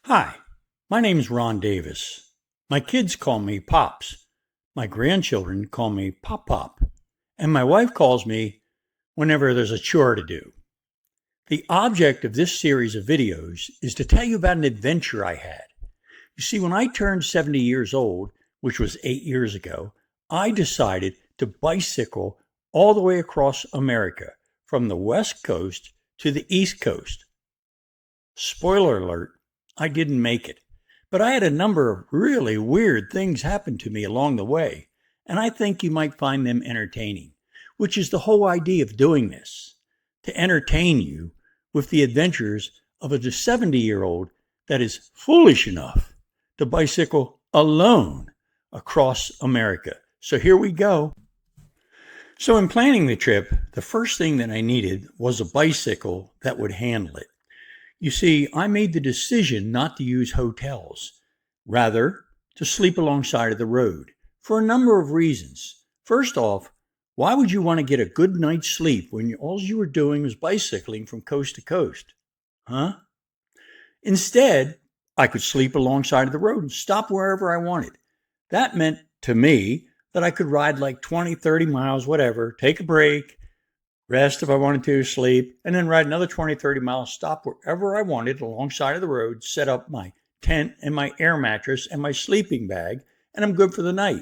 Hi, my name's Ron Davis. My kids call me Pops. My grandchildren call me Pop Pop. And my wife calls me whenever there's a chore to do. The object of this series of videos is to tell you about an adventure I had. You see, when I turned 70 years old, which was 8 years ago, I decided to bicycle all the way across America from the West Coast to the East Coast. Spoiler alert, I didn't make it, but I had a number of really weird things happen to me along the way, and I think you might find them entertaining, which is the whole idea of doing this, to entertain you with the adventures of a 70-year-old that is foolish enough to bicycle alone across America. So here we go. So in planning the trip, the first thing that I needed was a bicycle that would handle it. You see, I made the decision not to use hotels, rather to sleep alongside of the road for a number of reasons. First off, why would you want to get a good night's sleep when all you were doing was bicycling from coast to coast? Huh? Instead, I could sleep alongside of the road and stop wherever I wanted. That meant to me that I could ride like 20, 30 miles, whatever, take a break, rest if I wanted to, sleep, and then ride another 20, 30 miles, stop wherever I wanted alongside of the road, set up my tent and my air mattress and my sleeping bag, and I'm good for the night.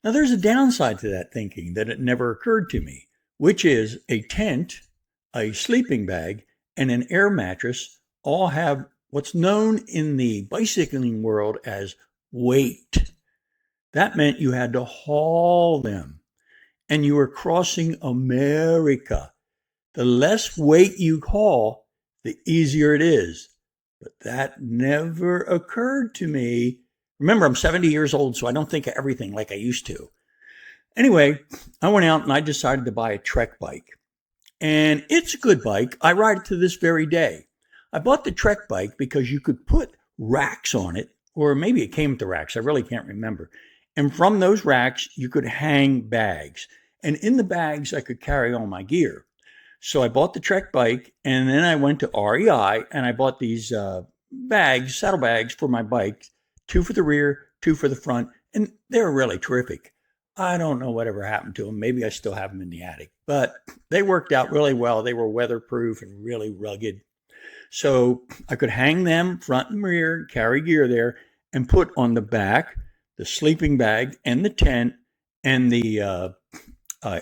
Now, there's a downside to that thinking that it never occurred to me, which is a tent, a sleeping bag, and an air mattress all have what's known in the bicycling world as weight. That meant you had to haul them. And you were crossing America. The less weight you haul, the easier it is. But that never occurred to me. Remember, I'm 70 years old, so I don't think of everything like I used to. Anyway, I went out and I decided to buy a Trek bike. And it's a good bike. I ride it to this very day. I bought the Trek bike because you could put racks on it, or maybe it came with the racks. I really can't remember. And from those racks, you could hang bags. And in the bags, I could carry all my gear. So I bought the Trek bike, and then I went to REI, and I bought these bags, saddle bags for my bike, 2 for the rear, 2 for the front, and they were really terrific. I don't know whatever happened to them. Maybe I still have them in the attic, but they worked out really well. They were weatherproof and really rugged. So I could hang them front and rear, carry gear there, and put on the back the sleeping bag and the tent and the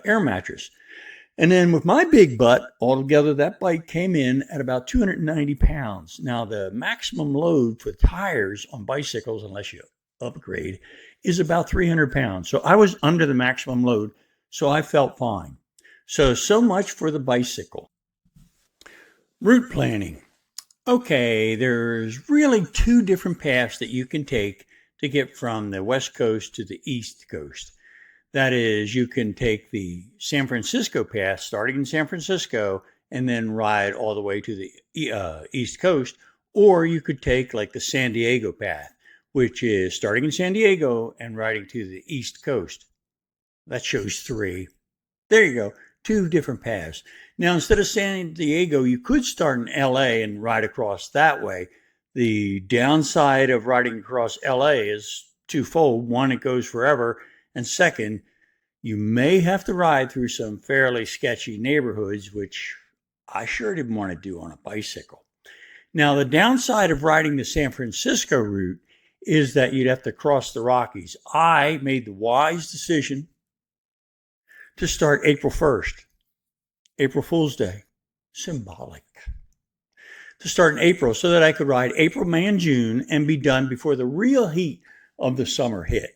air mattress. And then with my big butt, altogether, that bike came in at about 290 pounds. Now, the maximum load for tires on bicycles, unless you upgrade, is about 300 pounds. So I was under the maximum load, so I felt fine. So much for the bicycle. Route planning. Okay, there's really 2 different paths that you can take to get from the West Coast to the East Coast. That is, you can take the San Francisco path, starting in San Francisco, and then ride all the way to the East Coast, or you could take like the San Diego path, which is starting in San Diego and riding to the East Coast. That shows 3. There you go, 2 different paths. Now, instead of San Diego, you could start in LA and ride across that way. The downside of riding across LA is twofold. One, it goes forever. And second, you may have to ride through some fairly sketchy neighborhoods, which I sure didn't want to do on a bicycle. Now, the downside of riding the San Francisco route is that you'd have to cross the Rockies. I made the wise decision to start April 1st, April Fool's Day, symbolic. To start in April so that I could ride April, May, and June and be done before the real heat of the summer hit.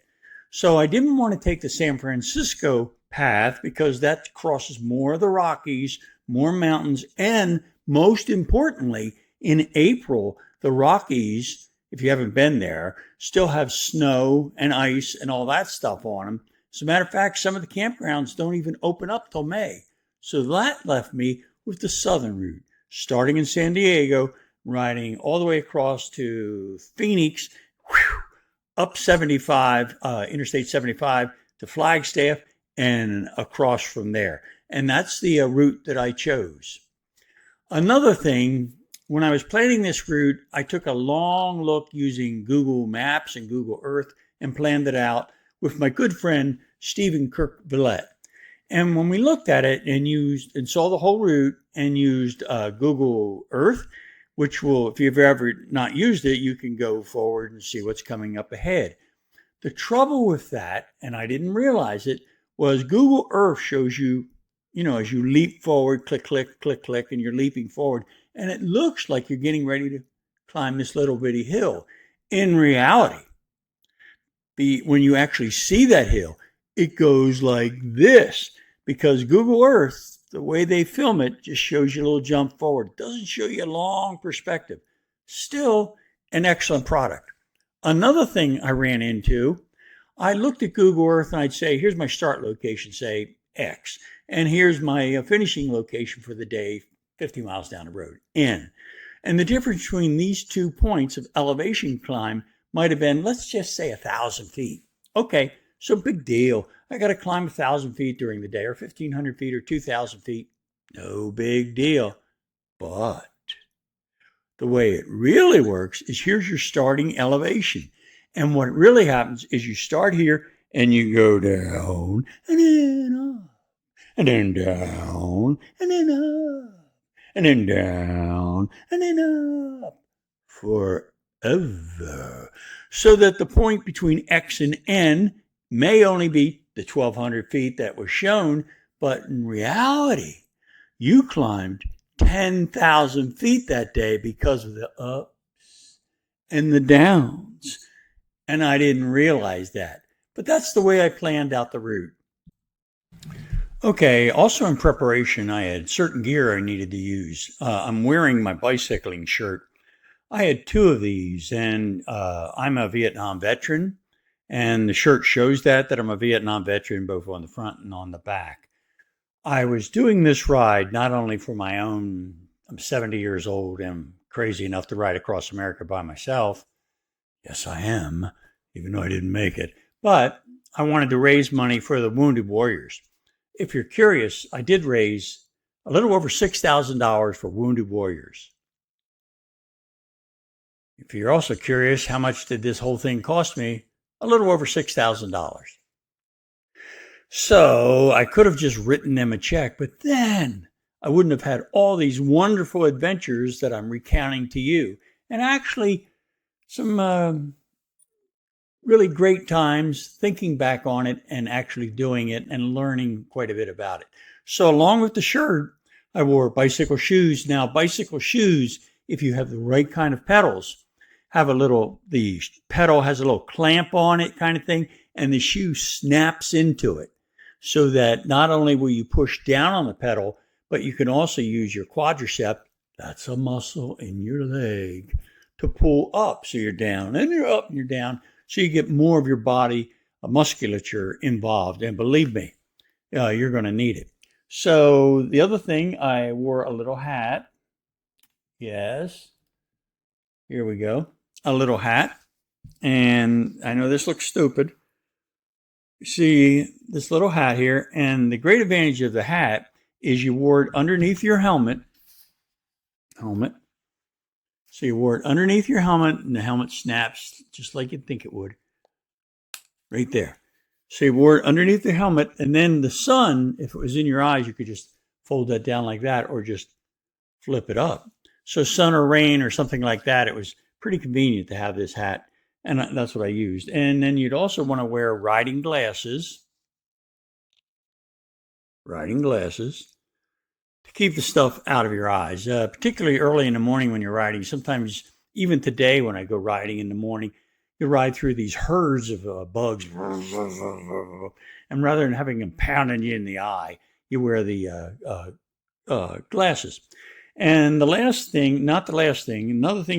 So I didn't want to take the San Francisco path because that crosses more of the Rockies, more mountains, and most importantly, in April, the Rockies, if you haven't been there, still have snow and ice and all that stuff on them. As a matter of fact, some of the campgrounds don't even open up till May. So that left me with the southern route, starting in San Diego, riding all the way across to Phoenix, up 75, Interstate 75 to Flagstaff, and across from there. And that's the route that I chose. Another thing when I was planning this route, I took a long look using Google Maps and Google Earth and planned it out with my good friend Stephen Kirk Villette. And when we looked at it and saw the whole route and used Google Earth, which will, if you've ever not used it, you can go forward and see what's coming up ahead. The trouble with that, and I didn't realize it, was Google Earth shows you, as you leap forward, click, click, click, click, and you're leaping forward. And it looks like you're getting ready to climb this little bitty hill. In reality, when you actually see that hill, it goes like this, because Google Earth, the way they film it, just shows you a little jump forward. It doesn't show you a long perspective. Still an excellent product. Another thing I ran into, I looked at Google Earth and I'd say, here's my start location, say X, and here's my finishing location for the day, 50 miles down the road, N. And the difference between these 2 points of elevation climb might have been, let's just say 1,000 feet. Okay, so big deal. I got to climb 1,000 feet during the day, or 1,500 feet, or 2,000 feet. No big deal. But the way it really works is here's your starting elevation. And what really happens is you start here and you go down and then up, and then down and then up, and then down and then up forever. So that the point between X and N may only be the 1,200 feet that was shown, but in reality, you climbed 10,000 feet that day because of the ups and the downs. And I didn't realize that. But that's the way I planned out the route. Okay, also in preparation, I had certain gear I needed to use. I'm wearing my bicycling shirt. I had 2 of these, and I'm a Vietnam veteran. And the shirt shows that I'm a Vietnam veteran, both on the front and on the back. I was doing this ride not only for my own, I'm 70 years old and crazy enough to ride across America by myself. Yes, I am, even though I didn't make it. But I wanted to raise money for the wounded warriors. If you're curious, I did raise a little over $6,000 for wounded warriors. If you're also curious, how much did this whole thing cost me? A little over $6,000. So I could have just written them a check, but then I wouldn't have had all these wonderful adventures that I'm recounting to you. And actually, some really great times thinking back on it and actually doing it and learning quite a bit about it. So along with the shirt, I wore bicycle shoes. Now, bicycle shoes, if you have the right kind of pedals, the pedal has a little clamp on it kind of thing, and the shoe snaps into it so that not only will you push down on the pedal, but you can also use your quadricep, that's a muscle in your leg, to pull up. So you're down and you're up and you're down. So you get more of your body musculature involved. And believe me, you're going to need it. So the other thing, I wore a little hat. Yes. Here we go. A little hat. And I know this looks stupid. See this little hat here. And the great advantage of the hat is you wore it underneath your helmet. So you wore it underneath your helmet, and the helmet snaps just like you'd think it would. Right there. So you wore it underneath the helmet, and then the sun, if it was in your eyes, you could just fold that down like that or just flip it up. So sun or rain or something like that, it was pretty convenient to have this hat, and that's what I used. And then you'd also want to wear riding glasses. To keep the stuff out of your eyes, particularly early in the morning when you're riding. Sometimes, even today when I go riding in the morning, you ride through these herds of bugs. And rather than having them pounding you in the eye, you wear the glasses. And another thing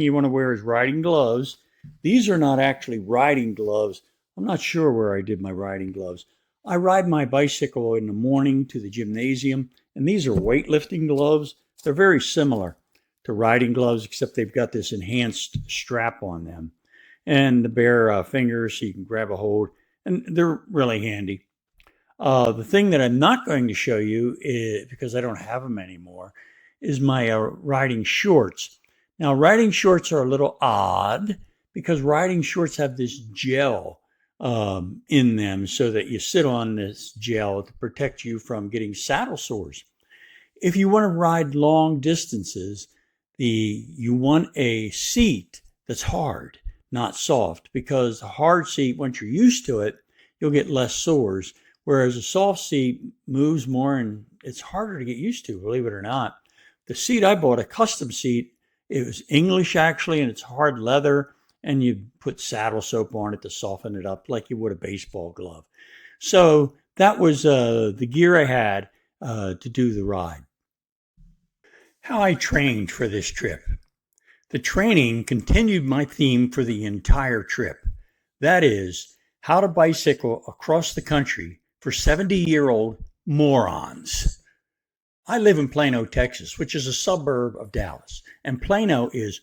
you want to wear is riding gloves. These are not actually riding gloves. I'm not sure where I did my riding gloves. I ride my bicycle in the morning to the gymnasium, and these are weightlifting gloves. They're very similar to riding gloves, except they've got this enhanced strap on them. And the bare fingers, so you can grab a hold, and they're really handy. The thing that I'm not going to show you, because I don't have them anymore, is my riding shorts. Now, riding shorts are a little odd because riding shorts have this gel in them so that you sit on this gel to protect you from getting saddle sores. If you want to ride long distances, you want a seat that's hard, not soft, because a hard seat, once you're used to it, you'll get less sores. Whereas a soft seat moves more and it's harder to get used to, believe it or not. The seat I bought, a custom seat, it was English actually, and it's hard leather, and you put saddle soap on it to soften it up like you would a baseball glove. So that was the gear I had to do the ride. How I trained for this trip. The training continued my theme for the entire trip. That is, how to bicycle across the country for 70-year-old morons. I live in Plano, Texas, which is a suburb of Dallas, and Plano is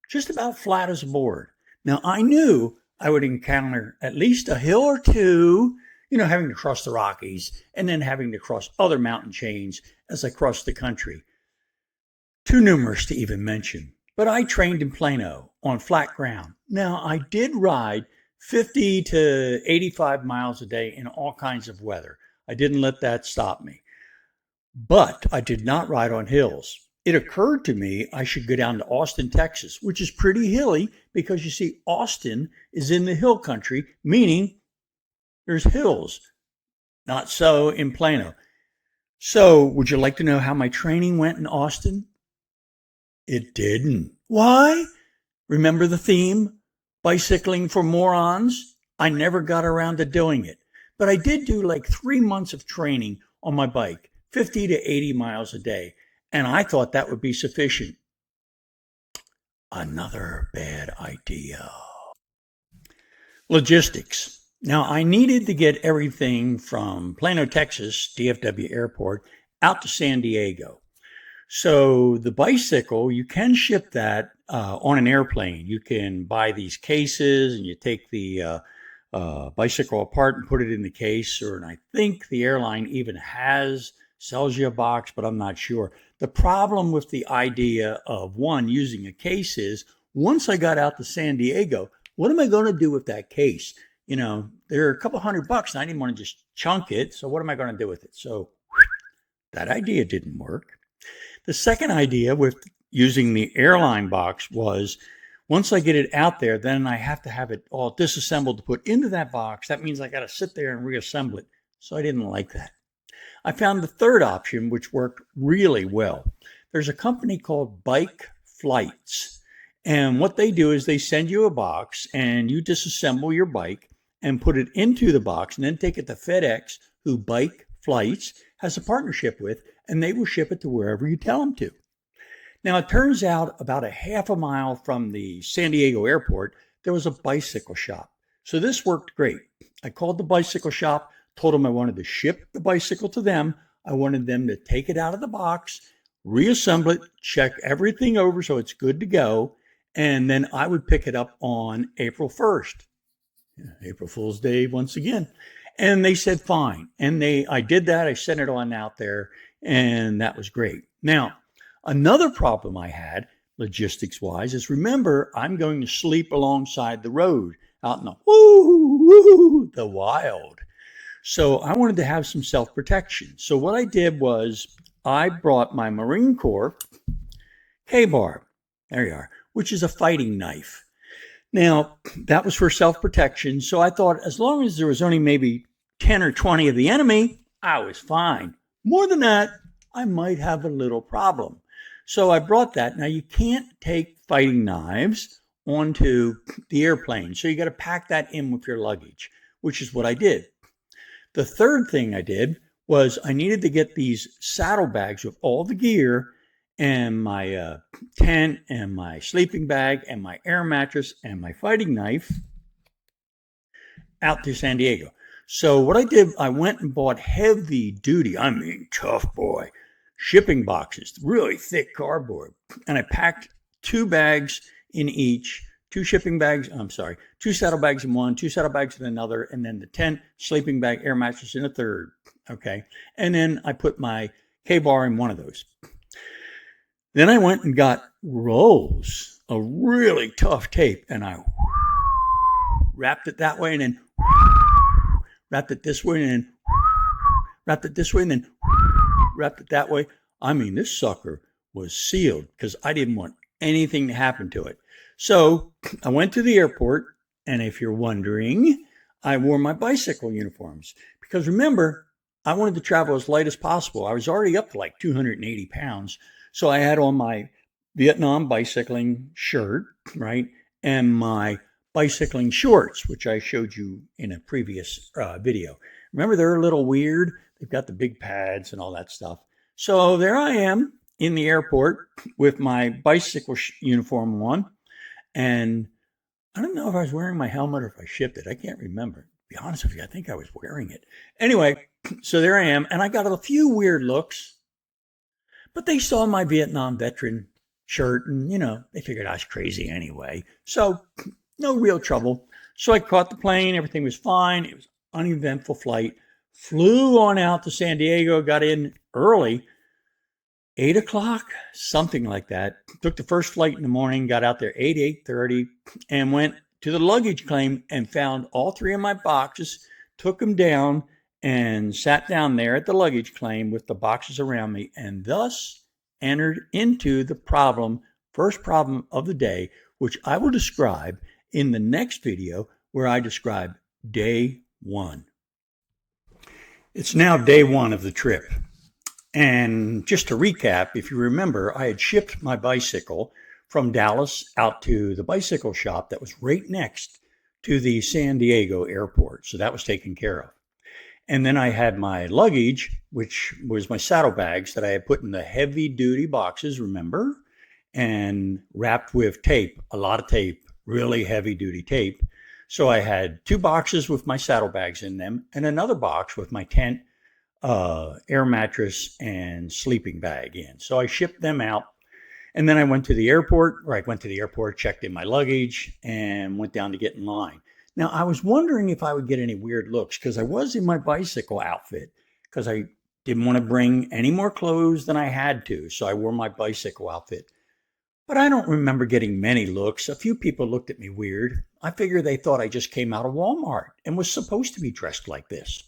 just about flat as a board. Now, I knew I would encounter at least a hill or two, having to cross the Rockies and then having to cross other mountain chains as I crossed the country. Too numerous to even mention. But I trained in Plano on flat ground. Now, I did ride 50 to 85 miles a day in all kinds of weather. I didn't let that stop me. But I did not ride on hills. It occurred to me I should go down to Austin, Texas, which is pretty hilly because you see, Austin is in the hill country, meaning there's hills. Not so in Plano. So, would you like to know how my training went in Austin? It didn't. Why? Remember the theme? Bicycling for morons? I never got around to doing it. But I did do like 3 months of training on my bike, 50 to 80 miles a day. And I thought that would be sufficient. Another bad idea. Logistics. Now, I needed to get everything from Plano, Texas, DFW Airport, out to San Diego. So the bicycle, you can ship that on an airplane. You can buy these cases and you take the bicycle apart and put it in the case. And I think the airline even sells you a box, but I'm not sure. The problem with the idea of using a case is once I got out to San Diego, what am I going to do with that case? There are a couple $100 and I didn't want to just chunk it. So what am I going to do with it? So that idea didn't work. The second idea with using the airline box was once I get it out there, then I have to have it all disassembled to put into that box. That means I got to sit there and reassemble it. So I didn't like that. I found the third option, which worked really well. There's a company called Bike Flights. And what they do is they send you a box and you disassemble your bike and put it into the box and then take it to FedEx, who Bike Flights has a partnership with, and they will ship it to wherever you tell them to. Now, it turns out about a half a mile from the San Diego airport, there was a bicycle shop. So this worked great. I called the bicycle shop, told them I wanted to ship the bicycle to them. I wanted them to take it out of the box, reassemble it, check everything over so it's good to go, and then I would pick it up on April 1st. April Fool's Day once again. And they said, fine. And I did that. I sent it on out there, and that was great. Now, another problem I had, logistics-wise, is remember, I'm going to sleep alongside the road out in the wild. So I wanted to have some self-protection. So what I did was I brought my Marine Corps K-bar, there you are, which is a fighting knife. Now, that was for self-protection, so I thought as long as there was only maybe 10 or 20 of the enemy, I was fine. More than that, I might have a little problem. So I brought that. Now, you can't take fighting knives onto the airplane, so you got to pack that in with your luggage, which is what I did. The third thing I did was I needed to get these saddlebags with all the gear and my tent and my sleeping bag and my air mattress and my fighting knife out to San Diego. So what I did, I went and bought heavy duty, I mean tough boy, shipping boxes, really thick cardboard. And I packed 2 bags in each, 2 saddlebags in one, 2 saddlebags in another, and then the tent, sleeping bag, air mattress in a third. Okay. And then I put my K-bar in one of those. Then I went and got rolls of really tough tape, and I wrapped it that way, and then wrapped it this way, and then wrapped it this way, and then wrapped it that way. I mean, this sucker was sealed because I didn't want anything to happen to it. So I went to the airport, and if you're wondering, I wore my bicycle uniforms because remember, I wanted to travel as light as possible. I was already up to like 280 pounds. So I had on my Vietnam bicycling shirt, right? And my bicycling shorts, which I showed you in a previous video. Remember, they're a little weird. They've got the big pads and all that stuff. So there I am in the airport with my bicycle uniform on. And I don't know if I was wearing my helmet or if I shipped it. I can't remember. To be honest with you, I think I was wearing it. Anyway, so there I am. And I got a few weird looks. But they saw my Vietnam veteran shirt and, they figured I was crazy anyway. So no real trouble. So I caught the plane. Everything was fine. It was an uneventful flight. Flew on out to San Diego, got in early, 8 o'clock, something like that. Took the first flight in the morning, got out there 8:30, and went to the luggage claim and found all three of my boxes, took them down, and sat down there at the luggage claim with the boxes around me, and thus entered into the first problem of the day, which I will describe in the next video where I describe day one. It's now day one of the trip. And just to recap, if you remember, I had shipped my bicycle from Dallas out to the bicycle shop that was right next to the San Diego airport. So that was taken care of. And then I had my luggage, which was my saddlebags that I had put in the heavy duty boxes, remember, and wrapped with tape, a lot of tape, really heavy duty tape. So I had 2 boxes with my saddlebags in them and another box with my tent, air mattress, and sleeping bag in. So I shipped them out. And then I went to the airport, checked in my luggage, and went down to get in line. Now, I was wondering if I would get any weird looks because I was in my bicycle outfit because I didn't want to bring any more clothes than I had to. So I wore my bicycle outfit. But I don't remember getting many looks. A few people looked at me weird. I figure they thought I just came out of Walmart and was supposed to be dressed like this.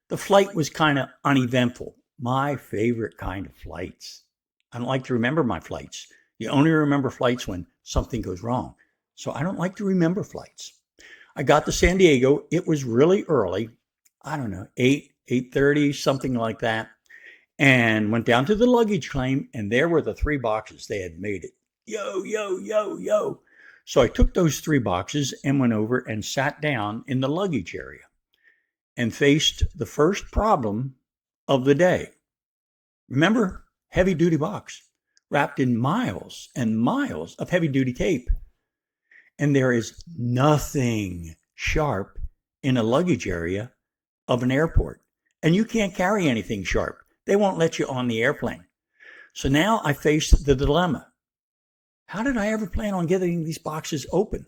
The flight was kind of uneventful. My favorite kind of flights. I don't like to remember my flights. You only remember flights when something goes wrong. So I don't like to remember flights. I got to San Diego. It was really early. I don't know, 8:30, something like that. And went down to the luggage claim, and there were the 3 boxes. They had made it. Yo, yo, yo, yo. So I took those 3 boxes and went over and sat down in the luggage area and faced the first problem of the day. Remember, heavy duty box wrapped in miles and miles of heavy duty tape. And there is nothing sharp in a luggage area of an airport. And you can't carry anything sharp. They won't let you on the airplane. So now I faced the dilemma. How did I ever plan on getting these boxes open?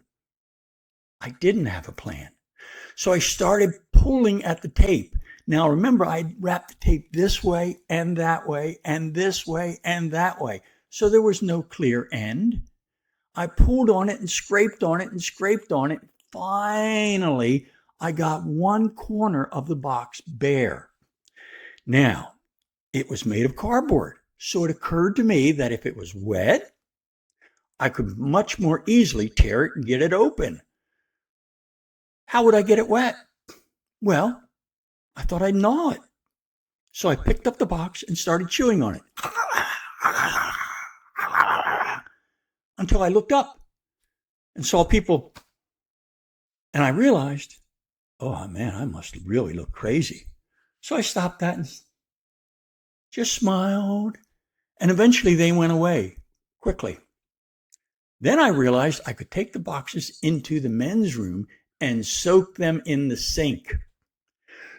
I didn't have a plan. So I started pulling at the tape. Now remember, I wrapped the tape this way and that way and this way and that way. So there was no clear end. I pulled on it and scraped on it and scraped on it. Finally, I got one corner of the box bare. Now, it was made of cardboard. So it occurred to me that if it was wet, I could much more easily tear it and get it open. How would I get it wet? Well, I thought I'd gnaw it. So I picked up the box and started chewing on it. Until I looked up and saw people. And I realized, oh man, I must really look crazy. So I stopped that and just smiled. And eventually they went away quickly. Then I realized I could take the boxes into the men's room and soak them in the sink.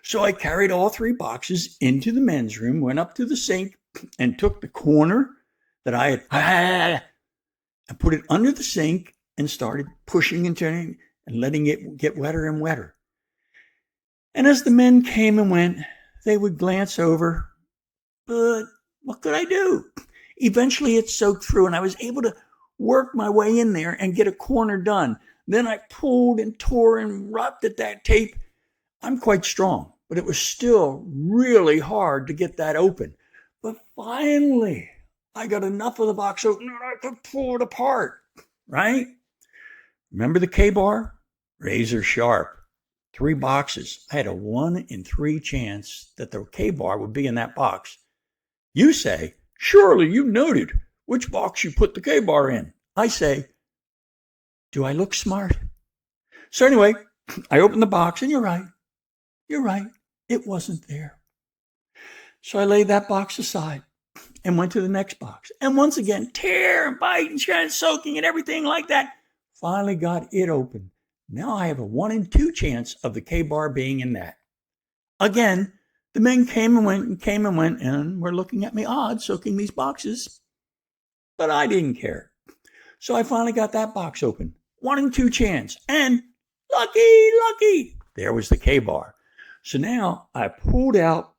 So I carried all 3 boxes into the men's room, went up to the sink, and took the corner that I had and put it under the sink and started pushing and turning and letting it get wetter and wetter. And as the men came and went, they would glance over, but what could I do? Eventually it soaked through and I was able to work my way in there and get a corner done. Then I pulled and tore and rubbed at that tape. I'm quite strong, but it was still really hard to get that open. But finally, I got enough of the box open and I could pull it apart, right? Remember the K-bar? Razor sharp. 3 boxes. I had a 1 in 3 chance that the K-bar would be in that box. You say, surely you noted which box you put the K-bar in. I say, do I look smart? So anyway, I opened the box and you're right, it wasn't there. So I laid that box aside and went to the next box. And once again, tear and bite and soaking and everything like that. Finally got it open. Now I have a 1 in 2 chance of the K-bar being in that. Again, the men came and went and were looking at me odd, soaking these boxes. But I didn't care. So I finally got that box open. 1 in 2 chance. And lucky, there was the K-bar. So now I pulled out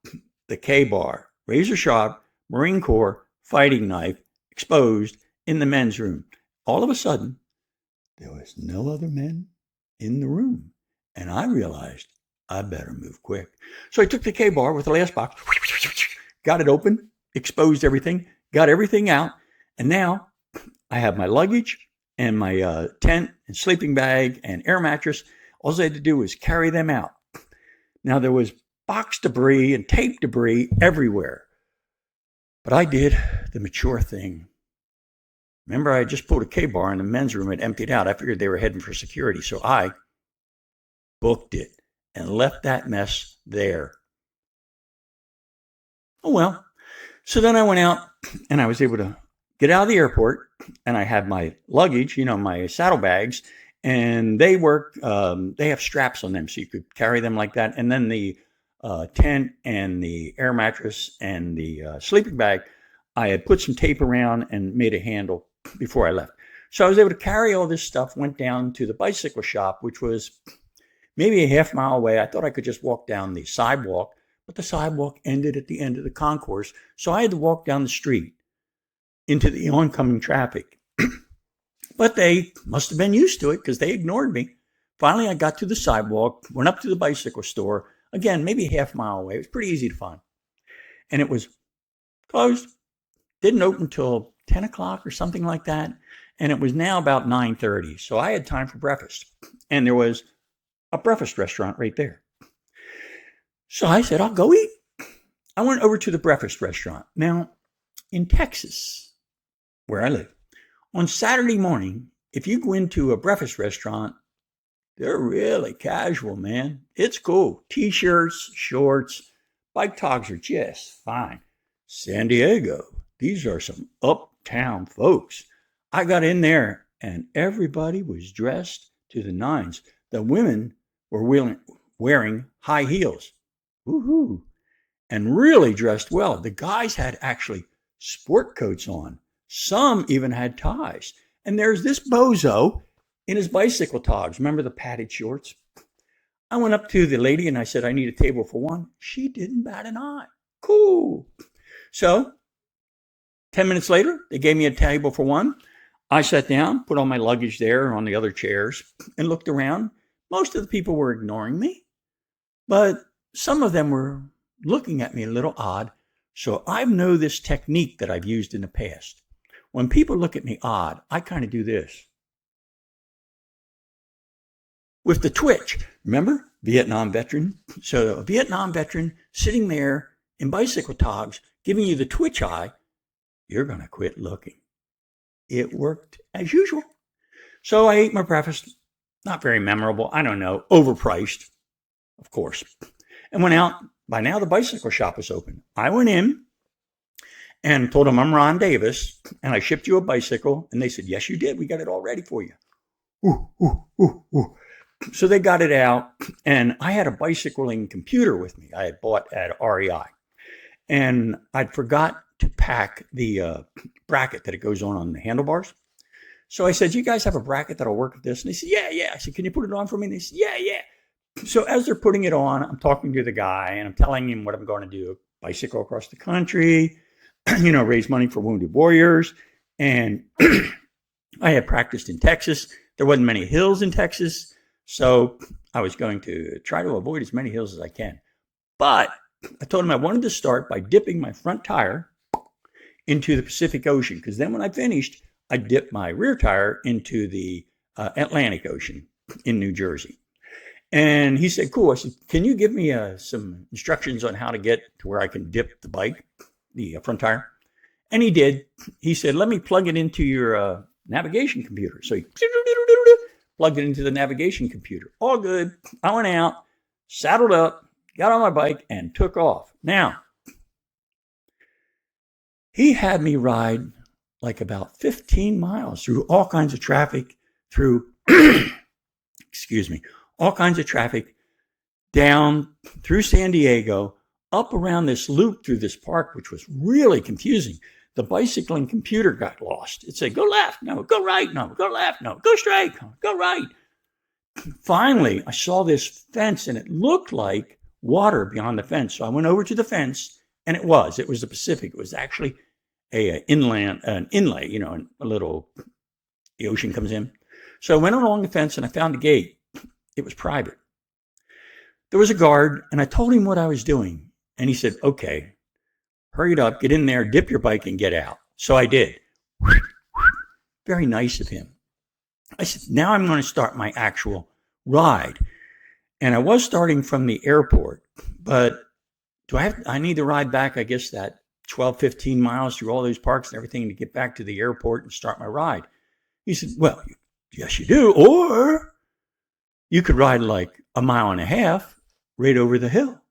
the K-bar, razor sharp, Marine Corps fighting knife, exposed in the men's room. All of a sudden, there was no other men in the room. And I realized I better move quick. So I took the K-bar with the last box, got it open, exposed everything, got everything out. And now I have my luggage and my tent and sleeping bag and air mattress. All I had to do was carry them out. Now there was box debris and tape debris everywhere. But I did the mature thing. Remember, I just pulled a K-bar in the men's room and emptied out. I figured they were heading for security. So I booked it and left that mess there. Oh, well. So then I went out and I was able to get out of the airport and I had my luggage, my saddlebags, and they work, they have straps on them so you could carry them like that. And then the tent and the air mattress and the sleeping bag, I had put some tape around and made a handle before I left. So I was able to carry all this stuff, went down to the bicycle shop, which was maybe a half mile away. I thought I could just walk down the sidewalk, but the sidewalk ended at the end of the concourse. So I had to walk down the street into the oncoming traffic. But they must have been used to it because they ignored me. Finally, I got to the sidewalk, went up to the bicycle store. Again, maybe a half mile away. It was pretty easy to find. And it was closed. Didn't open until 10 o'clock or something like that. And it was now about 9:30. So I had time for breakfast. And there was a breakfast restaurant right there. So I said, I'll go eat. I went over to the breakfast restaurant. Now, in Texas, where I live, on Saturday morning, if you go into a breakfast restaurant, they're really casual, man. It's cool. T-shirts, shorts, bike togs are just fine. San Diego, these are some uptown folks. I got in there and everybody was dressed to the nines. The women were wearing high heels. Woohoo. And really dressed well. The guys had actually sport coats on. Some even had ties. And there's this bozo in his bicycle togs. Remember the padded shorts? I went up to the lady and I said, I need a table for one. She didn't bat an eye. Cool. So 10 minutes later, they gave me a table for one. I sat down, put all my luggage there on the other chairs and looked around. Most of the people were ignoring me, but some of them were looking at me a little odd. So I know this technique that I've used in the past. When people look at me odd, I kind of do this. With the twitch, remember? Vietnam veteran. So a Vietnam veteran sitting there in bicycle togs, giving you the twitch eye, you're going to quit looking. It worked as usual. So I ate my breakfast. Not very memorable. I don't know. Overpriced, of course. And went out. By now, the bicycle shop was open. I went in and told them I'm Ron Davis, and I shipped you a bicycle. And they said, yes, you did. We got it all ready for you. Ooh, ooh, ooh, ooh. So they got it out, and I had a bicycling computer with me I had bought at REI. And I'd forgot to pack the bracket that it goes on the handlebars. So I said, you guys have a bracket that'll work with this? And they said, yeah. I said, can you put it on for me? And they said, yeah. So as they're putting it on, I'm talking to the guy and I'm telling him what I'm going to do. Bicycle across the country. raise money for wounded warriors. And I had practiced in Texas. There wasn't many hills in Texas, so I was going to try to avoid as many hills as I can. But I told him I wanted to start by dipping my front tire into the Pacific Ocean, because then when I finished, I dipped my rear tire into the Atlantic Ocean in New Jersey. And he said, cool. I said, can you give me some instructions on how to get to where I can dip the bike, the front tire? And he did. He said, let me plug it into your navigation computer. So he plugged it into the navigation computer. All good. I went out, saddled up, got on my bike, and took off. Now, he had me ride like about 15 miles through all kinds of traffic, through, all kinds of traffic, down through San Diego, up around this loop through this park, which was really confusing. The bicycling computer got lost. It said, go left, no, go right, no, go left, no, go straight, no, go right. Finally, I saw this fence, and it looked like water beyond the fence. So I went over to the fence, and it was the Pacific. It was actually an inlay, a little, the ocean comes in. So I went along the fence, and I found a gate. It was private. There was a guard, and I told him what I was doing. And he said, okay, hurry it up, get in there, dip your bike, and get out. So I did. Very nice of him. I said, now I'm going to start my actual ride. And I was starting from the airport, but I need to ride back, I guess, that 12, 15 miles through all those parks and everything to get back to the airport and start my ride. He said, well, yes, you do. Or you could ride like a mile and a half right over the hill.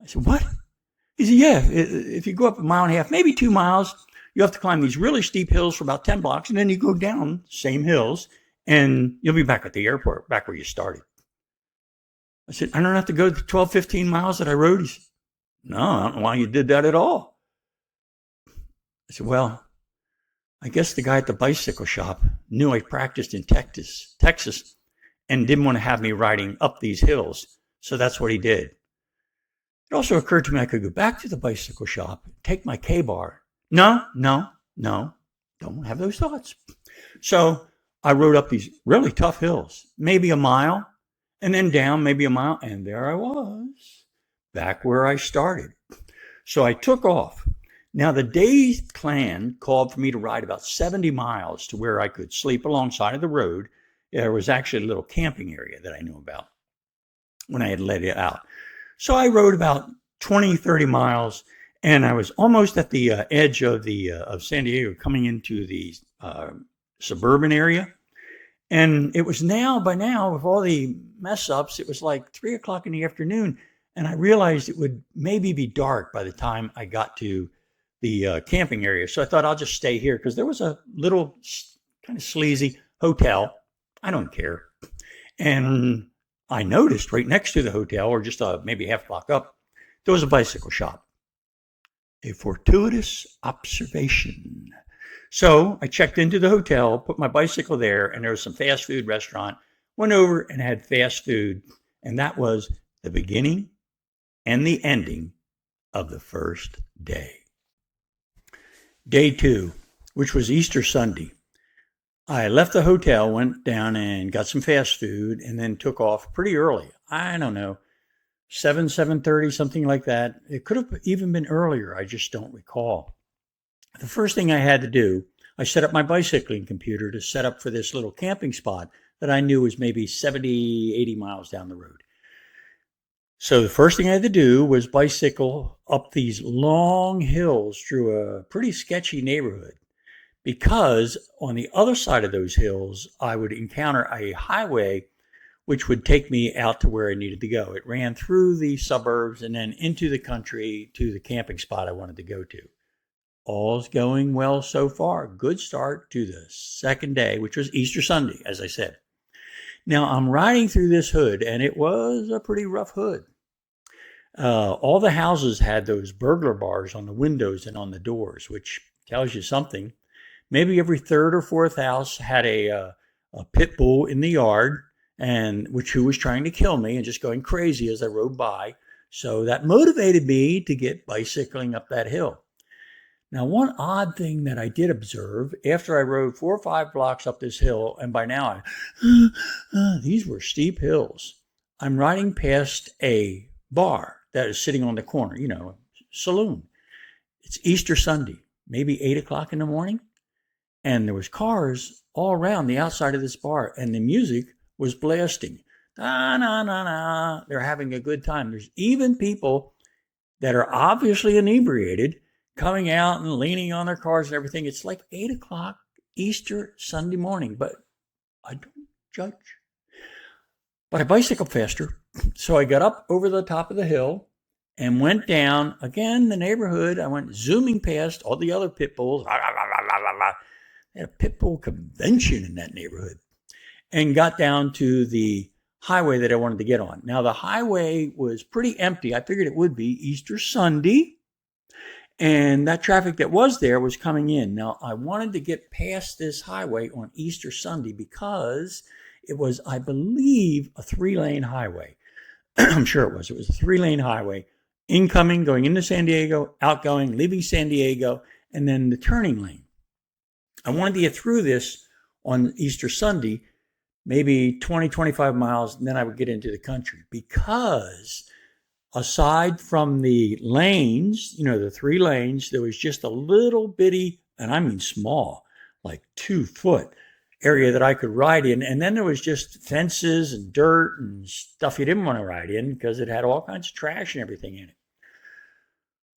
I said, what? He said, yeah, if you go up a mile and a half, maybe 2 miles, you have to climb these really steep hills for about 10 blocks, and then you go down same hills, and you'll be back at the airport, back where you started. I said, I don't have to go the 12, 15 miles that I rode. He said, no, I don't know why you did that at all. I said, well, I guess the guy at the bicycle shop knew I practiced in Texas, and didn't want to have me riding up these hills, so that's what he did. It also occurred to me I could go back to the bicycle shop, take my K-bar. No, don't have those thoughts. So I rode up these really tough hills, maybe a mile, and then down maybe a mile, and there I was, back where I started. So I took off. Now the day's plan called for me to ride about 70 miles to where I could sleep alongside of the road. There was actually a little camping area that I knew about when I had let it out. So I rode about 20, 30 miles, and I was almost at the edge of San Diego, coming into the suburban area. And it was by now, with all the mess ups, it was like 3 o'clock in the afternoon. And I realized it would maybe be dark by the time I got to the camping area. So I thought I'll just stay here, because there was a little kind of sleazy hotel. I don't care. And I noticed right next to the hotel, or just maybe half block up, there was a bicycle shop. A fortuitous observation. So I checked into the hotel, put my bicycle there, and there was some fast food restaurant. Went over and had fast food, and that was the beginning and the ending of the first day. Day 2, which was Easter Sunday. I left the hotel, went down and got some fast food, and then took off pretty early. I don't know, 7:30, something like that. It could have even been earlier. I just don't recall. The first thing I had to do, I set up my bicycling computer to set up for this little camping spot that I knew was maybe 70, 80 miles down the road. So the first thing I had to do was bicycle up these long hills through a pretty sketchy neighborhood, because on the other side of those hills, I would encounter a highway which would take me out to where I needed to go. It ran through the suburbs and then into the country to the camping spot I wanted to go to. All's going well so far. Good start to the second day, which was Easter Sunday, as I said. Now, I'm riding through this hood, and it was a pretty rough hood. All the houses had those burglar bars on the windows and on the doors, which tells you something. Maybe every third or fourth house had a pit bull in the yard, and who was trying to kill me and just going crazy as I rode by. So that motivated me to get bicycling up that hill. Now, one odd thing that I did observe after I rode 4 or 5 blocks up this hill, and by now these were steep hills. I'm riding past a bar that is sitting on the corner, saloon. It's Easter Sunday, maybe 8 o'clock in the morning. And there was cars all around the outside of this bar, and the music was blasting. Na, na, na, na. They're having a good time. There's even people that are obviously inebriated coming out and leaning on their cars and everything. It's like 8 o'clock Easter Sunday morning, but I don't judge. But I bicycled faster. So I got up over the top of the hill and went down, again, the neighborhood. I went zooming past all the other pit bulls. They had a pit bull convention in that neighborhood. And got down to the highway that I wanted to get on. Now, the highway was pretty empty. I figured it would be Easter Sunday. And that traffic that was there was coming in. Now, I wanted to get past this highway on Easter Sunday because it was, I believe, a 3-lane highway. I'm sure it was. It was a 3-lane highway. Incoming, going into San Diego, outgoing, leaving San Diego, and then the turning lane. I wanted to get through this on Easter Sunday, maybe 20, 25 miles, and then I would get into the country. Because aside from the lanes, the 3 lanes, there was just a little bitty, and I mean small, like 2-foot area that I could ride in. And then there was just fences and dirt and stuff you didn't want to ride in because it had all kinds of trash and everything in it.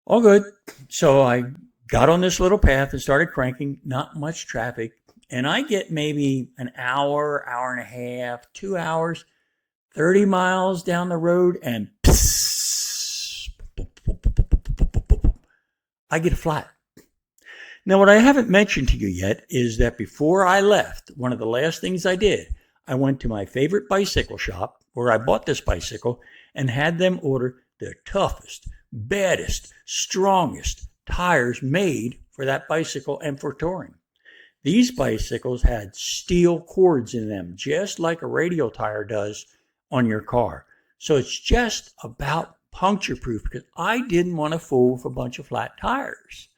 All good. So I got on this little path and started cranking, not much traffic. And I get maybe an hour, hour and a half, 2 hours, 30 miles down the road, and I get a flat. Now, what I haven't mentioned to you yet is that before I left, one of the last things I did, I went to my favorite bicycle shop where I bought this bicycle and had them order the toughest, baddest, strongest tires made for that bicycle and for touring. These bicycles had steel cords in them, just like a radial tire does on your car. So it's just about puncture proof because I didn't want to fool with a bunch of flat tires.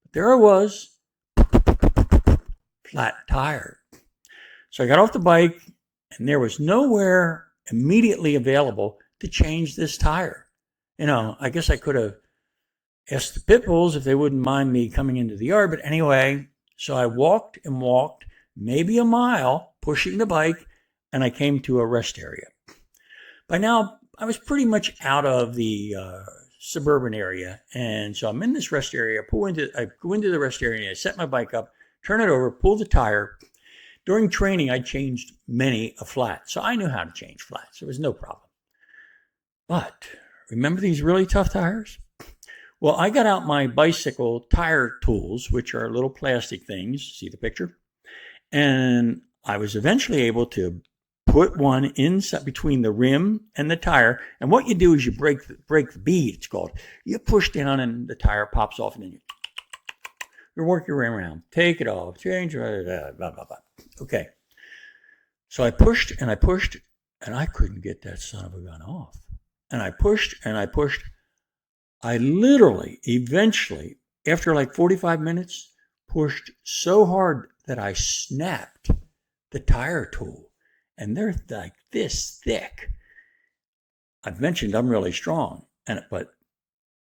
But there I was, flat tire. So I got off the bike and there was nowhere immediately available to change this tire. I guess I could have asked the pit bulls if they wouldn't mind me coming into the yard. But anyway, so I walked and walked maybe a mile pushing the bike and I came to a rest area. By now, I was pretty much out of the suburban area. And so I'm in this rest area. I go into the rest area and I set my bike up, turn it over, pull the tire. During training, I changed many a flat. So I knew how to change flats. There was no problem. But remember these really tough tires? Well, I got out my bicycle tire tools, which are little plastic things. See the picture? And I was eventually able to put one inside between the rim and the tire. And what you do is you break the bead, it's called. You push down and the tire pops off and then you work your way around. Take it off, change, blah, blah, blah. Okay. So I pushed and I couldn't get that son of a gun off. And I pushed. I literally, eventually, after like 45 minutes, pushed so hard that I snapped the tire tool. And they're like this thick. I've mentioned I'm really strong, but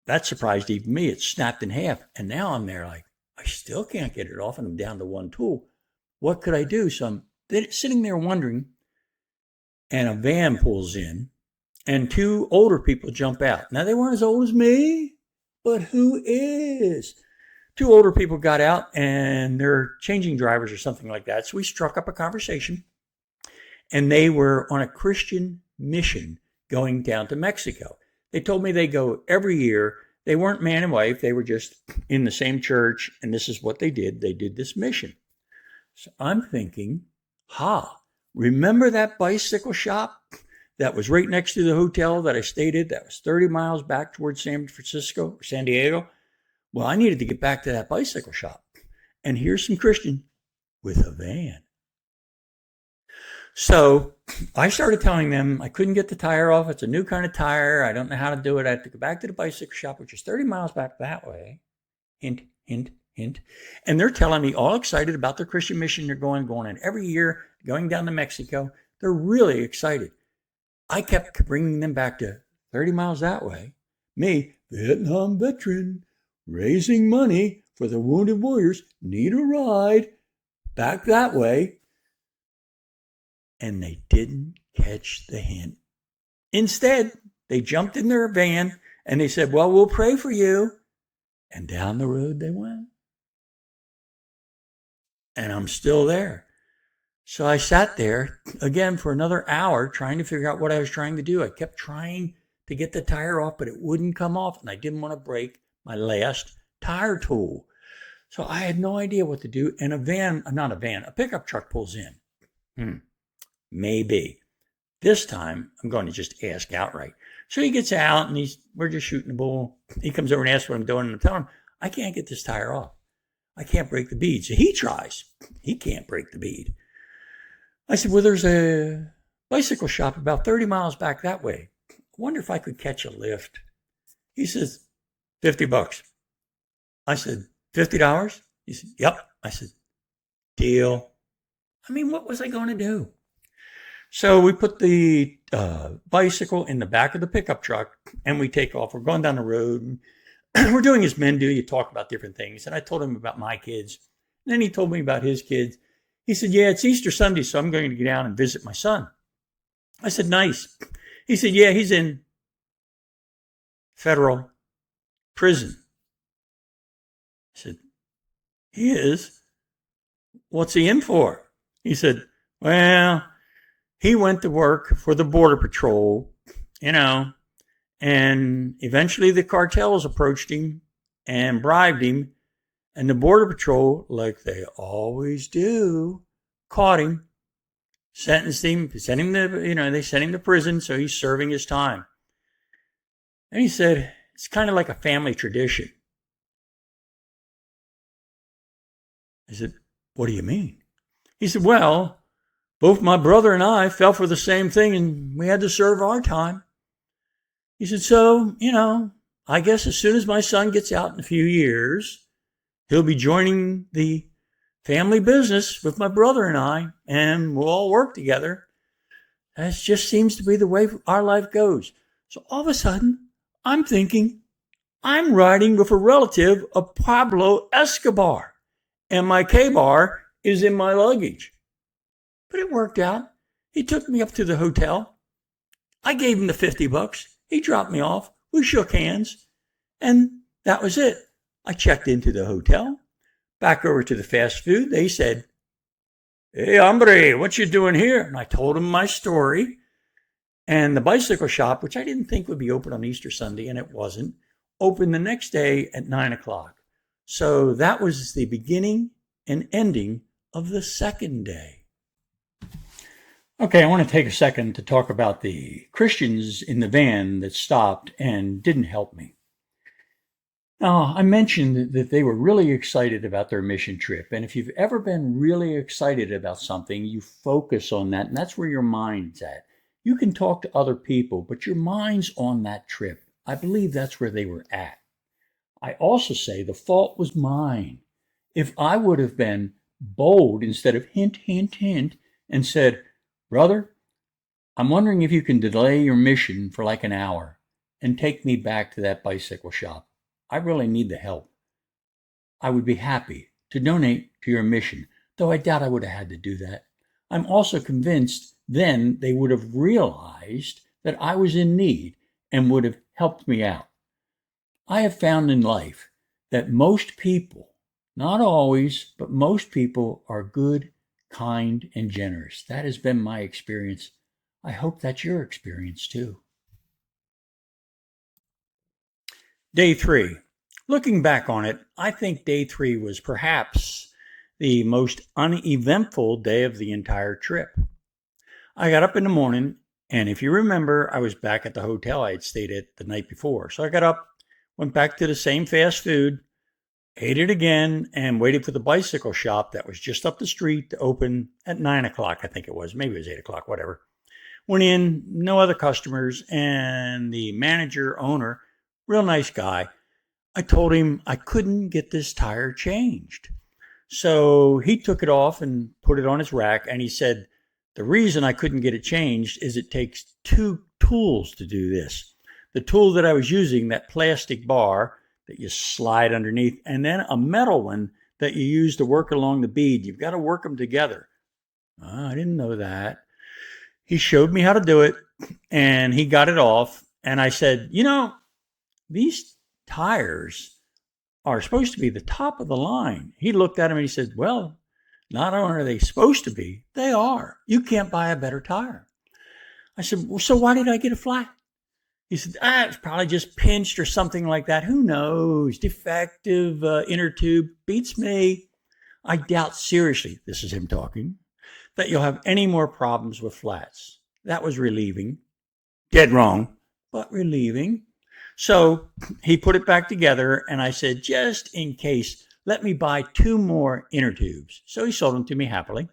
that surprised even me. It snapped in half. And now I'm there like, I still can't get it off and I'm down to one tool. What could I do? So I'm sitting there wondering, and a van pulls in. And 2 older people jump out. Now, they weren't as old as me, but who is? 2 older people got out, and they're changing drivers or something like that. So we struck up a conversation, and they were on a Christian mission going down to Mexico. They told me they go every year. They weren't man and wife. They were just in the same church, and this is what they did. They did this mission. So I'm thinking, remember that bicycle shop that was right next to the hotel that I stayed at that was 30 miles back towards San Francisco or San Diego? Well, I needed to get back to that bicycle shop. And here's some Christian with a van. So I started telling them I couldn't get the tire off. It's a new kind of tire. I don't know how to do it. I have to go back to the bicycle shop, which is 30 miles back that way. Hint, hint, hint. And they're telling me all excited about their Christian mission they're going on every year, going down to Mexico. They're really excited. I kept bringing them back to 30 miles that way. Me, Vietnam veteran, raising money for the wounded warriors, need a ride back that way. And they didn't catch the hint. Instead, they jumped in their van and they said, well, we'll pray for you. And down the road they went. And I'm still there. So I sat there again for another hour trying to figure out what I was trying to do. I kept trying to get the tire off, but it wouldn't come off. And I didn't want to break my last tire tool. So I had no idea what to do. And a pickup truck pulls in. Maybe. This time, I'm going to just ask outright. So he gets out and we're just shooting the bull. He comes over and asks what I'm doing. And I'm telling him, I can't get this tire off. I can't break the bead. So he tries. He can't break the bead. I said, well, there's a bicycle shop about 30 miles back that way. I wonder if I could catch a lift. He says, $50. I said, $50? He said, yep. I said, deal. I mean, what was I going to do? So we put the bicycle in the back of the pickup truck and we take off. We're going down the road. And we're doing as men do. You talk about different things. And I told him about my kids. And then he told me about his kids. He said, yeah, it's Easter Sunday, so I'm going to get down and visit my son. I said, nice. He said, yeah, he's in federal prison. I said, he is? What's he in for? He said, well, he went to work for the Border Patrol, and eventually the cartels approached him and bribed him. And the Border Patrol, like they always do, caught him, sentenced him, they sent him to prison, so he's serving his time. And he said, it's kind of like a family tradition. I said, what do you mean? He said, well, both my brother and I fell for the same thing and we had to serve our time. He said, so, I guess as soon as my son gets out in a few years, he'll be joining the family business with my brother and I, and we'll all work together. That just seems to be the way our life goes. So all of a sudden, I'm thinking, I'm riding with a relative of Pablo Escobar, and my K-bar is in my luggage. But it worked out. He took me up to the hotel. I gave him the $50. He dropped me off. We shook hands, and that was it. I checked into the hotel, back over to the fast food. They said, hey, hombre, what you doing here? And I told them my story. And the bicycle shop, which I didn't think would be open on Easter Sunday, and it wasn't, opened the next day at 9 o'clock. So that was the beginning and ending of the second day. Okay, I want to take a second to talk about the Christians in the van that stopped and didn't help me. Now, I mentioned that they were really excited about their mission trip. And if you've ever been really excited about something, you focus on that. And that's where your mind's at. You can talk to other people, but your mind's on that trip. I believe that's where they were at. I also say the fault was mine. If I would have been bold instead of hint, hint, hint, and said, brother, I'm wondering if you can delay your mission for like an hour and take me back to that bicycle shop. I really need the help. I would be happy to donate to your mission, though I doubt I would have had to do that. I'm also convinced then they would have realized that I was in need and would have helped me out. I have found in life that most people, not always, but most people are good, kind, and generous. That has been my experience. I hope that's your experience too. Day 3. Looking back on it, I think day 3 was perhaps the most uneventful day of the entire trip. I got up in the morning, and if you remember, I was back at the hotel I had stayed at the night before. So I got up, went back to the same fast food, ate it again, and waited for the bicycle shop that was just up the street to open at 9 o'clock, I think it was. Maybe it was 8 o'clock, whatever. Went in, no other customers, and the manager, owner, real nice guy. I told him I couldn't get this tire changed. So he took it off and put it on his rack, and he said, the reason I couldn't get it changed is it takes two tools to do this. The tool that I was using, that plastic bar that you slide underneath, and then a metal one that you use to work along the bead. You've got to work them together. I didn't know that. He showed me how to do it, and he got it off. And I said, these tires are supposed to be the top of the line. He looked at him and he said, well, not only are they supposed to be, they are. You can't buy a better tire. I said, well, so why did I get a flat? He said, it's probably just pinched or something like that. Who knows? Defective inner tube. Beats me. I doubt seriously, this is him talking, that you'll have any more problems with flats. That was relieving. Dead wrong, but relieving. So he put it back together, and I said, just in case, let me buy 2 more inner tubes. So he sold them to me happily.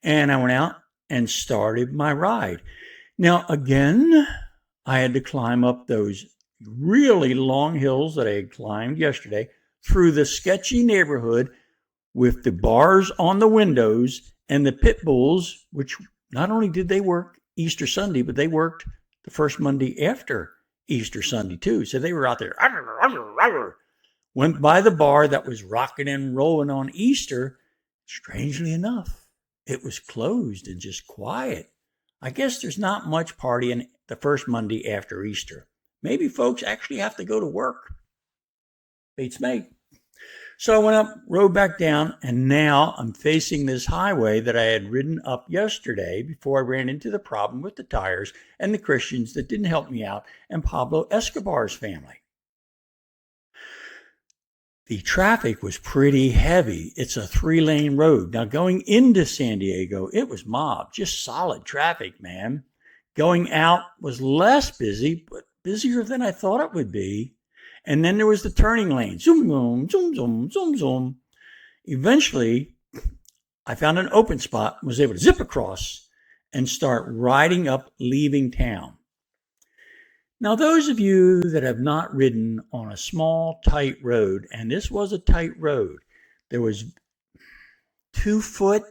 And I went out and started my ride. Now, again, I had to climb up those really long hills that I had climbed yesterday through the sketchy neighborhood with the bars on the windows and the pit bulls, which not only did they work Easter Sunday, but they worked the first Monday after Easter Sunday too. So they were out there. Went by the bar that was rocking and rolling on Easter. Strangely enough, it was closed and just quiet. I guess there's not much partying the first Monday after Easter. Maybe folks actually have to go to work. Beats me. So I went up, rode back down, and now I'm facing this highway that I had ridden up yesterday before I ran into the problem with the tires and the Christians that didn't help me out and Pablo Escobar's family. The traffic was pretty heavy. It's a 3-lane road. Now, going into San Diego, it was mobbed, just solid traffic, man. Going out was less busy, but busier than I thought it would be. And then there was the turning lane. Zoom, zoom, zoom, zoom, zoom, zoom. Eventually, I found an open spot and was able to zip across and start riding up, leaving town. Now, those of you that have not ridden on a small, tight road, and this was a tight road, there was 2 foot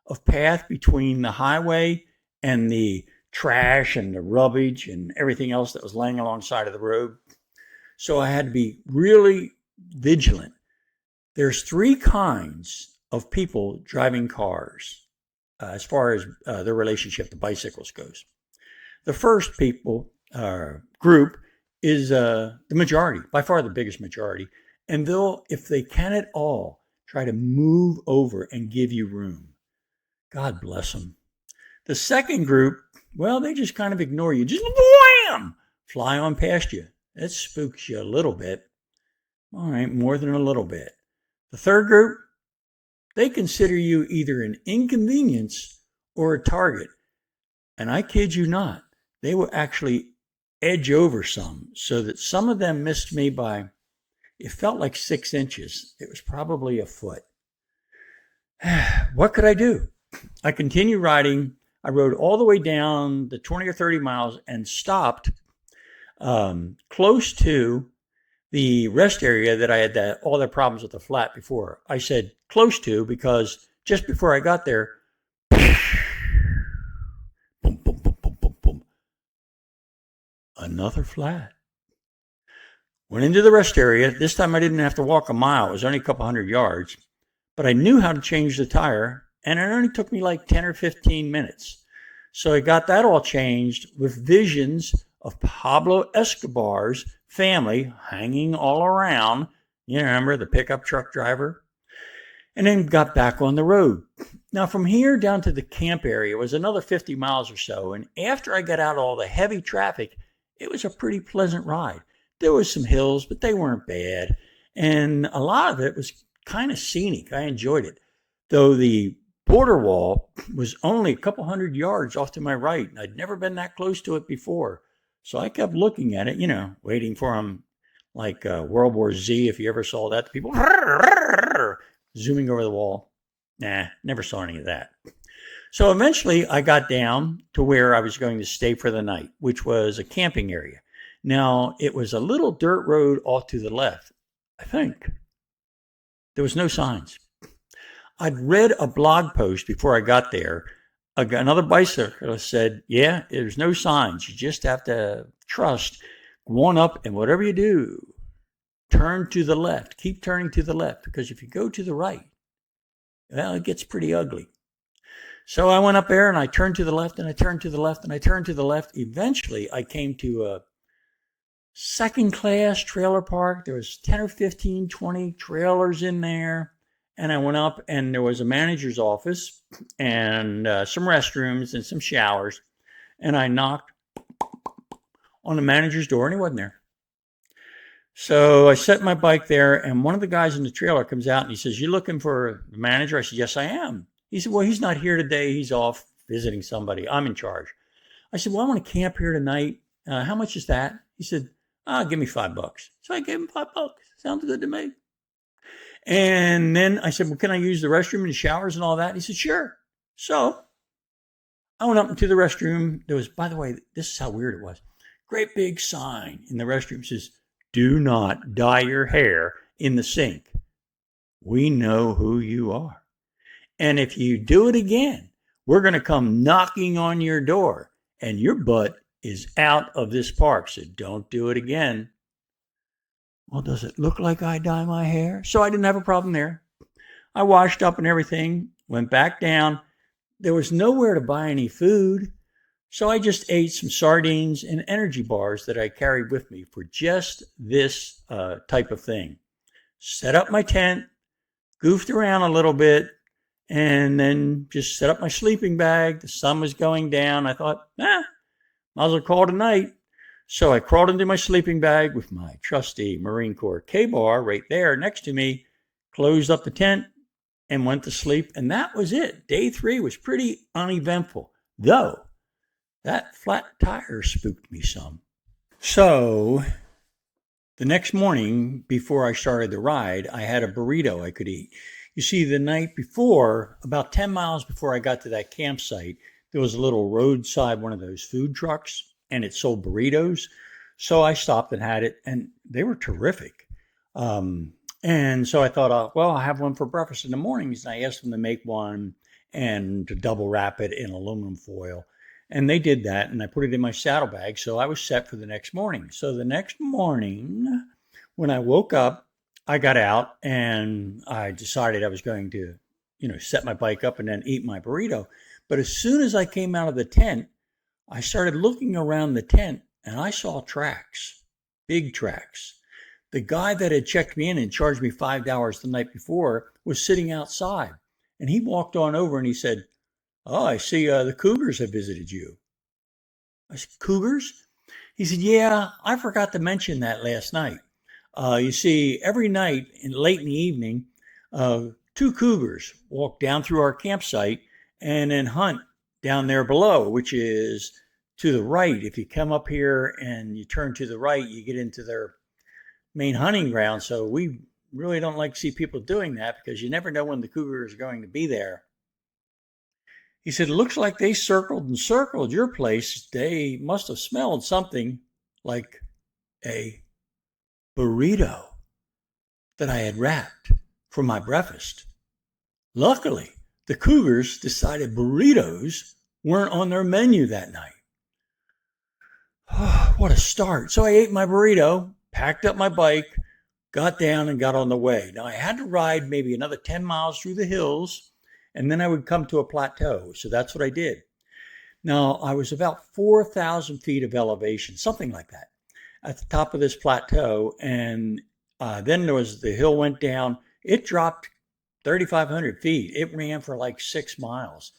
of path between the highway and the trash and the rubbish and everything else that was laying alongside of the road. So I had to be really vigilant. There's 3 kinds of people driving cars as far as their relationship to bicycles goes. The first group is the majority, by far the biggest majority. And they'll, if they can at all, try to move over and give you room. God bless them. The second group, well, they just kind of ignore you. Just wham! Fly on past you. That spooks you a little bit. All right, more than a little bit. The third group, they consider you either an inconvenience or a target. And I kid you not, they will actually edge over some so that some of them missed me by, it felt like 6 inches. It was probably a foot. What could I do? I continued riding. I rode all the way down the 20 or 30 miles and stopped close to the rest area that I had all the problems with the flat before. I said close to because just before I got there, boom, boom, boom, boom, boom, boom, another flat. Went into the rest area. This time I didn't have to walk a mile. It was only a couple hundred yards. But I knew how to change the tire, and it only took me like 10 or 15 minutes. So I got that all changed with visions of Pablo Escobar's family hanging all around. You remember the pickup truck driver? And then got back on the road. Now from here down to the camp area was another 50 miles or so. And after I got out of all the heavy traffic, it was a pretty pleasant ride. There was some hills, but they weren't bad. And a lot of it was kind of scenic. I enjoyed it. Though the border wall was only a couple hundred yards off to my right. I'd never been that close to it before. So I kept looking at it, waiting for them like World War Z, if you ever saw that. The people zooming over the wall. Nah, never saw any of that. So eventually I got down to where I was going to stay for the night, which was a camping area. Now, it was a little dirt road off to the left, I think. There was no signs. I'd read a blog post before I got there. Another bicyclist said, yeah, there's no signs. You just have to trust. Go on up, and whatever you do, turn to the left. Keep turning to the left, because if you go to the right, well, it gets pretty ugly. So I went up there and I turned to the left and I turned to the left and I turned to the left. Eventually, I came to a second class trailer park. There was 10 or 15, 20 trailers in there. And I went up and there was a manager's office and some restrooms and some showers. And I knocked on the manager's door and he wasn't there. So I set my bike there and one of the guys in the trailer comes out and he says, you looking for the manager? I said, yes, I am. He said, well, he's not here today. He's off visiting somebody. I'm in charge. I said, well, I want to camp here tonight. How much is that? He said, give me $5. So I gave him $5. Sounds good to me. And then I said, well, can I use the restroom and the showers and all that? He said, sure. So I went up into the restroom. There was, by the way, this is how weird it was. Great big sign in the restroom says, do not dye your hair in the sink. We know who you are. And if you do it again, we're going to come knocking on your door and your butt is out of this park. So don't do it again. Well, does it look like I dye my hair? So I didn't have a problem there. I washed up and everything, went back down. There was nowhere to buy any food. So I just ate some sardines and energy bars that I carried with me for just this type of thing. Set up my tent, goofed around a little bit, and then just set up my sleeping bag. The sun was going down. I thought, might as well call it a night. So I crawled into my sleeping bag with my trusty Marine Corps K-bar right there next to me, closed up the tent, and went to sleep. And that was it. Day 3 was pretty uneventful, though that flat tire spooked me some. So the next morning, before I started the ride, I had a burrito I could eat. You see, the night before, about 10 miles before I got to that campsite, there was a little roadside, one of those food trucks, and it sold burritos. So I stopped and had it, and they were terrific. And so I thought, well, I'll have one for breakfast in the mornings. And I asked them to make one and to double wrap it in aluminum foil. And they did that, and I put it in my saddlebag. So I was set for the next morning. So the next morning, when I woke up, I got out and I decided I was going to, set my bike up and then eat my burrito. But as soon as I came out of the tent, I started looking around the tent and I saw tracks, big tracks. The guy that had checked me in and charged me $5 the night before was sitting outside. And he walked on over and he said, oh, I see the cougars have visited you. I said, cougars? He said, yeah, I forgot to mention that last night. You see, every night late in the evening, 2 cougars walk down through our campsite and then hunt down there below, which is to the right. If you come up here and you turn to the right, you get into their main hunting ground. So we really don't like to see people doing that because you never know when the cougars are going to be there. He said, it looks like they circled and circled your place. They must have smelled something like a burrito that I had wrapped for my breakfast. Luckily, the cougars decided burritos weren't on their menu that night. Oh, what a start. So I ate my burrito, packed up my bike, got down and got on the way. Now I had to ride maybe another 10 miles through the hills and then I would come to a plateau. So that's what I did. Now I was about 4,000 feet of elevation, something like that, at the top of this plateau. And then there was the hill went down. It dropped 3,500 feet. It ran for like 6 miles.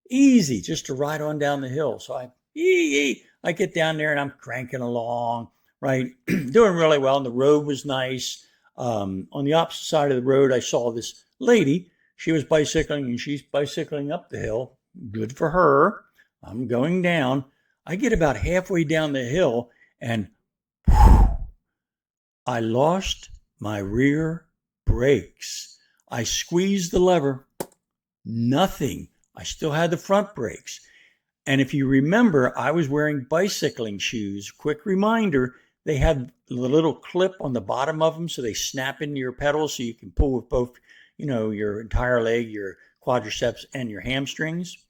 Easy just to ride on down the hill. So I get down there and I'm cranking along, right? Doing really well. And the road was nice. On the opposite side of the road, I saw this lady. She was bicycling and she's bicycling up the hill. Good for her. I'm going down. I get about halfway down the hill and I lost my rear brakes. I squeezed the lever. Nothing I still had the front brakes. And if you remember, I was wearing bicycling shoes. Quick reminder, they have a little clip on the bottom of them so they snap into your pedals so you can pull with both, your entire leg, your quadriceps, and your hamstrings.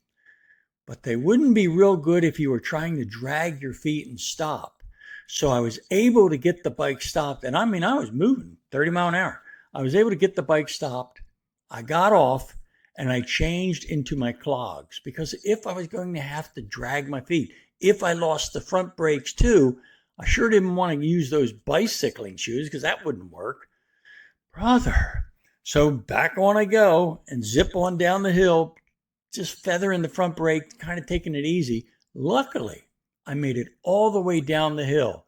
But they wouldn't be real good if you were trying to drag your feet and stop. So I was able to get the bike stopped. And I was moving 30 mile an hour. I was able to get the bike stopped. I got off and I changed into my clogs because if I was going to have to drag my feet, if I lost the front brakes too, I sure didn't want to use those bicycling shoes because that wouldn't work. Brother. So back on I go and zip on down the hill, just feathering the front brake, kind of taking it easy. Luckily, I made it all the way down the hill,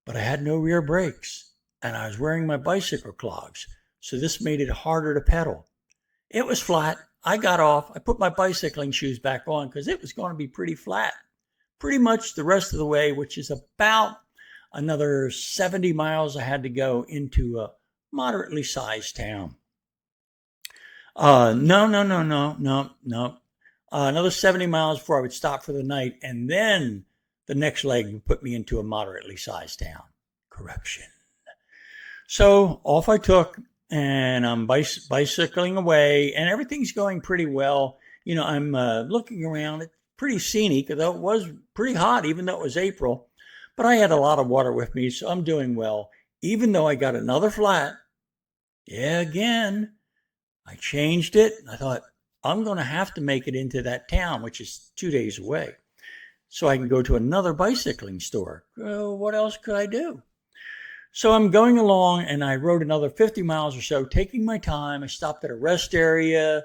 but I had no rear brakes and I was wearing my bicycle clogs. So this made it harder to pedal. It was flat. I got off. I put my bicycling shoes back on because it was going to be pretty flat. Pretty much the rest of the way, which is about another 70 miles I had to go into a moderately sized town. No. Another 70 miles before I would stop for the night. And then the next leg would put me into a moderately sized town. Correction. So off I took. And I'm bicycling away, and everything's going pretty well. I'm looking around. It's pretty scenic, though it was pretty hot, even though it was April. But I had a lot of water with me, so I'm doing well. Even though I got another flat, again, I changed it. I thought, I'm going to have to make it into that town, which is 2 days away, so I can go to another bicycling store. What else could I do? So I'm going along and I rode another 50 miles or so, taking my time. I stopped at a rest area,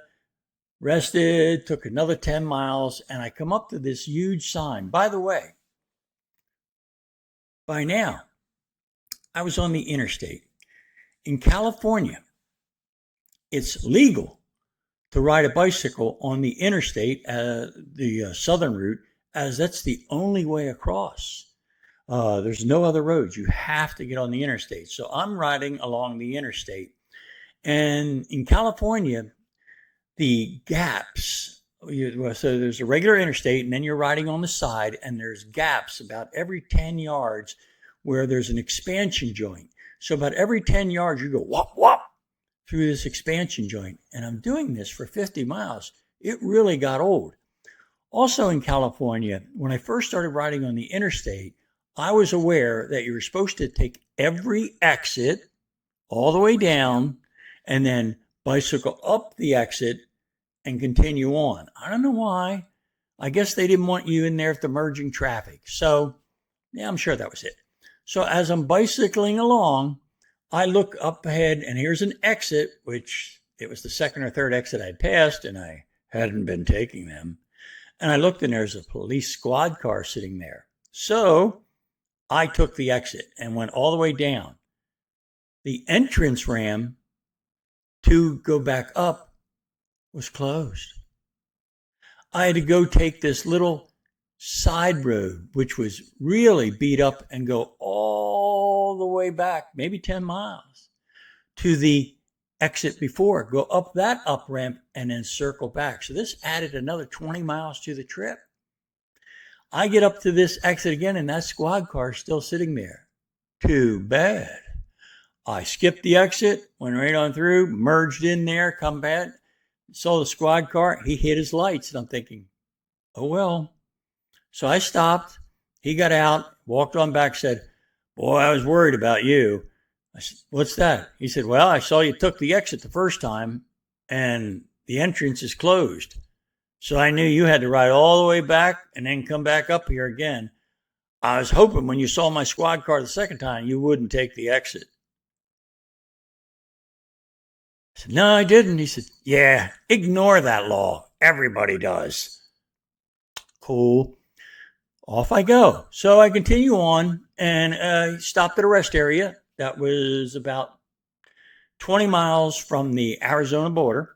rested, took another 10 miles, and I come up to this huge sign. By the way, by now, I was on the interstate. In California, it's legal to ride a bicycle on the interstate, the southern route, as that's the only way across. There's no other roads. You have to get on the interstate. So I'm riding along the interstate. And in California, the gaps, so there's a regular interstate, and then you're riding on the side, and there's gaps about every 10 yards where there's an expansion joint. So about every 10 yards, you go whop, whop through this expansion joint. And I'm doing this for 50 miles. It really got old. Also in California, when I first started riding on the interstate, I was aware that you were supposed to take every exit all the way down and then bicycle up the exit and continue on. I don't know why. I guess they didn't want you in there with the merging traffic. So, yeah, I'm sure that was it. So as I'm bicycling along, I look up ahead and here's an exit, which it was the second or third exit I'd passed and I hadn't been taking them. And I looked and there's a police squad car sitting there. So I took the exit and went all the way down. The entrance ramp to go back up was closed. I had to go take this little side road, which was really beat up, and go all the way back, maybe 10 miles, to the exit before, go up that up ramp, and then circle back. So this added another 20 miles to the trip. I get up to this exit again, and that squad car is still sitting there. Too bad. I skipped the exit, went right on through, merged in there, come back, saw the squad car. He hit his lights, and I'm thinking, oh, well. So I stopped. He got out, walked on back, said, boy, I was worried about you. I said, what's that? He said, well, I saw you took the exit the first time, and the entrance is closed. So I knew you had to ride all the way back and then come back up here again. I was hoping when you saw my squad car the second time, you wouldn't take the exit. I said, no, I didn't. He said, yeah, ignore that law. Everybody does. Cool. Off I go. So I continue on and stopped at a rest area that was about 20 miles from the Arizona border.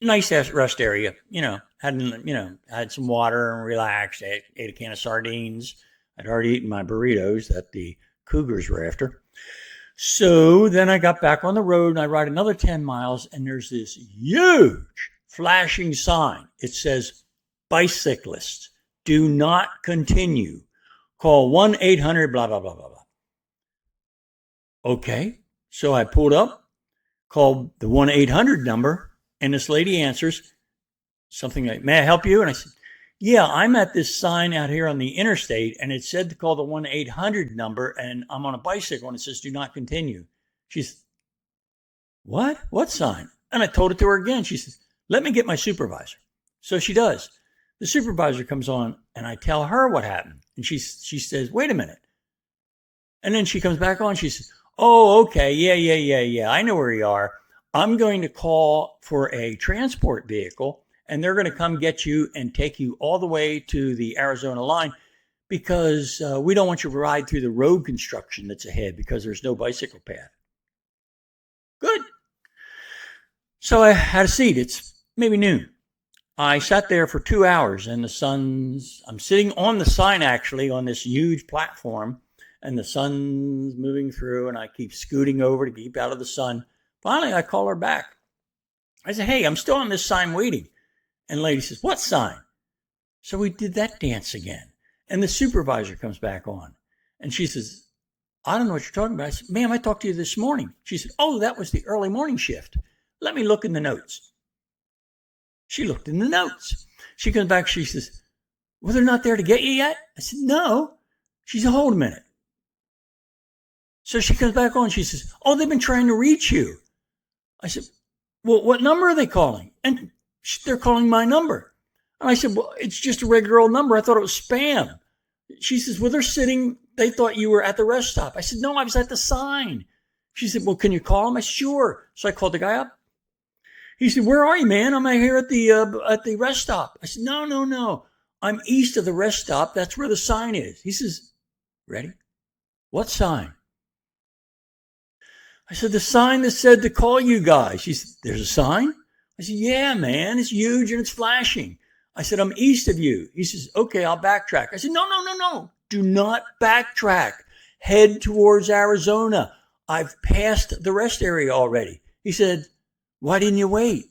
Nice rest area, had some water and relaxed, ate a can of sardines. I'd already eaten my burritos that the Cougars were after. So then I got back on the road and I ride another 10 miles and there's this huge flashing sign. It says, bicyclists, do not continue. Call 1-800 blah, blah, blah, blah, blah. Okay. So I pulled up, called the 1-800 number, and this lady answers something like, may I help you? And I said, yeah, I'm at this sign out here on the interstate, and it said to call the 1-800 number, and I'm on a bicycle, and it says, do not continue. She's, what? What sign? And I told it to her again. She says, let me get my supervisor. So she does. The supervisor comes on, and I tell her what happened. And she says, wait a minute. And then she comes back on. She says, oh, okay. Yeah. I know where you are. I'm going to call for a transport vehicle, and they're going to come get you and take you all the way to the Arizona line because we don't want you to ride through the road construction that's ahead because there's no bicycle path. Good. So I had a seat. It's maybe noon. I sat there for 2 hours and I'm sitting on the sign actually on this huge platform and the sun's moving through and I keep scooting over to keep out of the sun. Finally, I call her back. I said, hey, I'm still on this sign waiting. And the lady says, what sign? So we did that dance again. And the supervisor comes back on and she says, I don't know what you're talking about. I said, ma'am, I talked to you this morning. She said, oh, that was the early morning shift. Let me look in the notes. She looked in the notes. She comes back. She says, well, they're not there to get you yet? I said, no. She said, hold a minute. So she comes back on. She says, oh, they've been trying to reach you. I said, well, what number are they calling? And they're calling my number. And I said, well, it's just a regular old number. I thought it was spam. She says, well, they thought you were at the rest stop. I said, no, I was at the sign. She said, well, can you call them? I said, sure. So I called the guy up. He said, where are you, man? I'm here at the rest stop. I said, no. I'm east of the rest stop. That's where the sign is. He says, ready? What sign? I said, the sign that said to call you guys. She said, there's a sign? I said, yeah, man. It's huge and it's flashing. I said, I'm east of you. He says, okay, I'll backtrack. I said, no. Do not backtrack. Head towards Arizona. I've passed the rest area already. He said, why didn't you wait?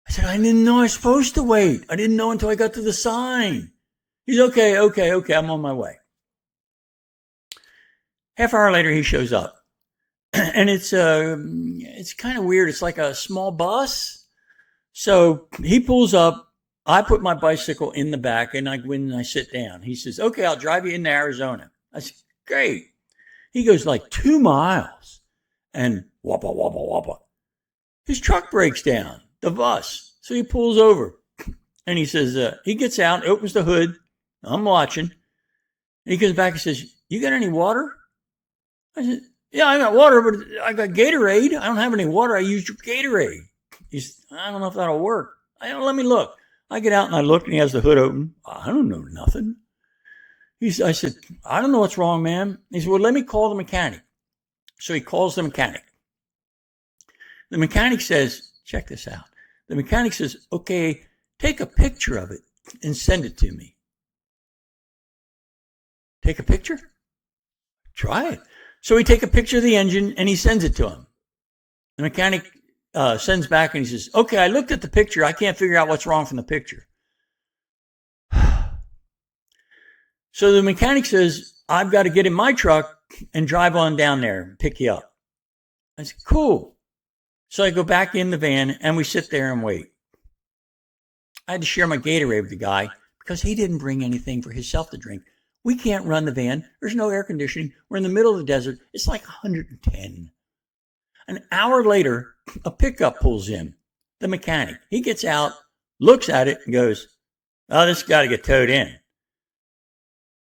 I said, I didn't know I was supposed to wait. I didn't know until I got to the sign. He's okay. I'm on my way. Half hour later, he shows up. And it's kind of weird. It's like a small bus. So he pulls up. I put my bicycle in the back and I go in and I sit down. He says, okay, I'll drive you into Arizona. I said, great. He goes like 2 miles and whoppa. His truck breaks down, the bus. So he pulls over and he says, he gets out, opens the hood. I'm watching. And he comes back and says, you got any water? I said, yeah, I got water, but I got Gatorade. I don't have any water. I used your Gatorade. He said, I don't know if that'll work. Let me look. I get out and I look and he has the hood open. I don't know nothing. I said, I don't know what's wrong, man. He said, well, let me call the mechanic. So he calls the mechanic. The mechanic says, check this out. The mechanic says, okay, take a picture of it and send it to me. Take a picture? Try it. So we take a picture of the engine and he sends it to him. The mechanic sends back and he says, okay, I looked at the picture. I can't figure out what's wrong from the picture. So the mechanic says, I've got to get in my truck and drive on down there and pick you up. I said, cool. So I go back in the van and we sit there and wait. I had to share my Gatorade with the guy because he didn't bring anything for himself to drink. We can't run the van. There's no air conditioning. We're in the middle of the desert. It's like 110. An hour later, a pickup pulls in. The mechanic. He gets out, looks at it, and goes, oh, this has got to get towed in.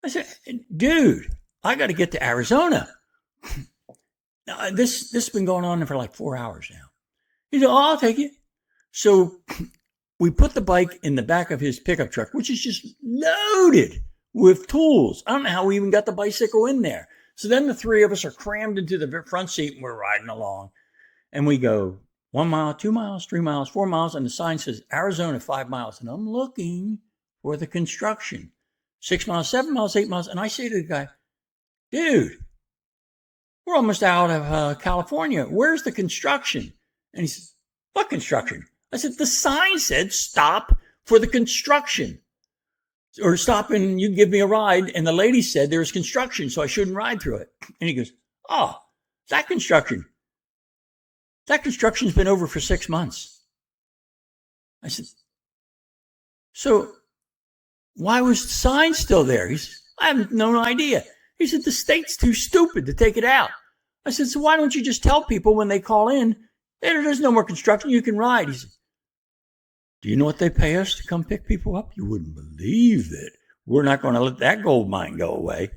I said, dude, I got to get to Arizona. Now, this has been going on for like 4 hours now. He said, oh, I'll take it. So we put the bike in the back of his pickup truck, which is just loaded with tools. I don't know how we even got the bicycle in there. So then the three of us are crammed into the front seat and we're riding along. And we go 1 mile, 2 miles, 3 miles, 4 miles. And the sign says Arizona, 5 miles. And I'm looking for the construction. 6 miles, 7 miles, 8 miles. And I say to the guy, dude, we're almost out of California. Where's the construction? And he says, What construction? I said, the sign said stop for the construction. Or stop and you give me a ride. And the lady said there was construction, so I shouldn't ride through it. And he goes, oh, that construction. That construction's been over for 6 months. I said, so why was the sign still there? He said, I have no idea. He said, the state's too stupid to take it out. I said, so why don't you just tell people when they call in, there's no more construction, you can ride. He said, do you know what they pay us to come pick people up? You wouldn't believe it. We're not going to let that gold mine go away.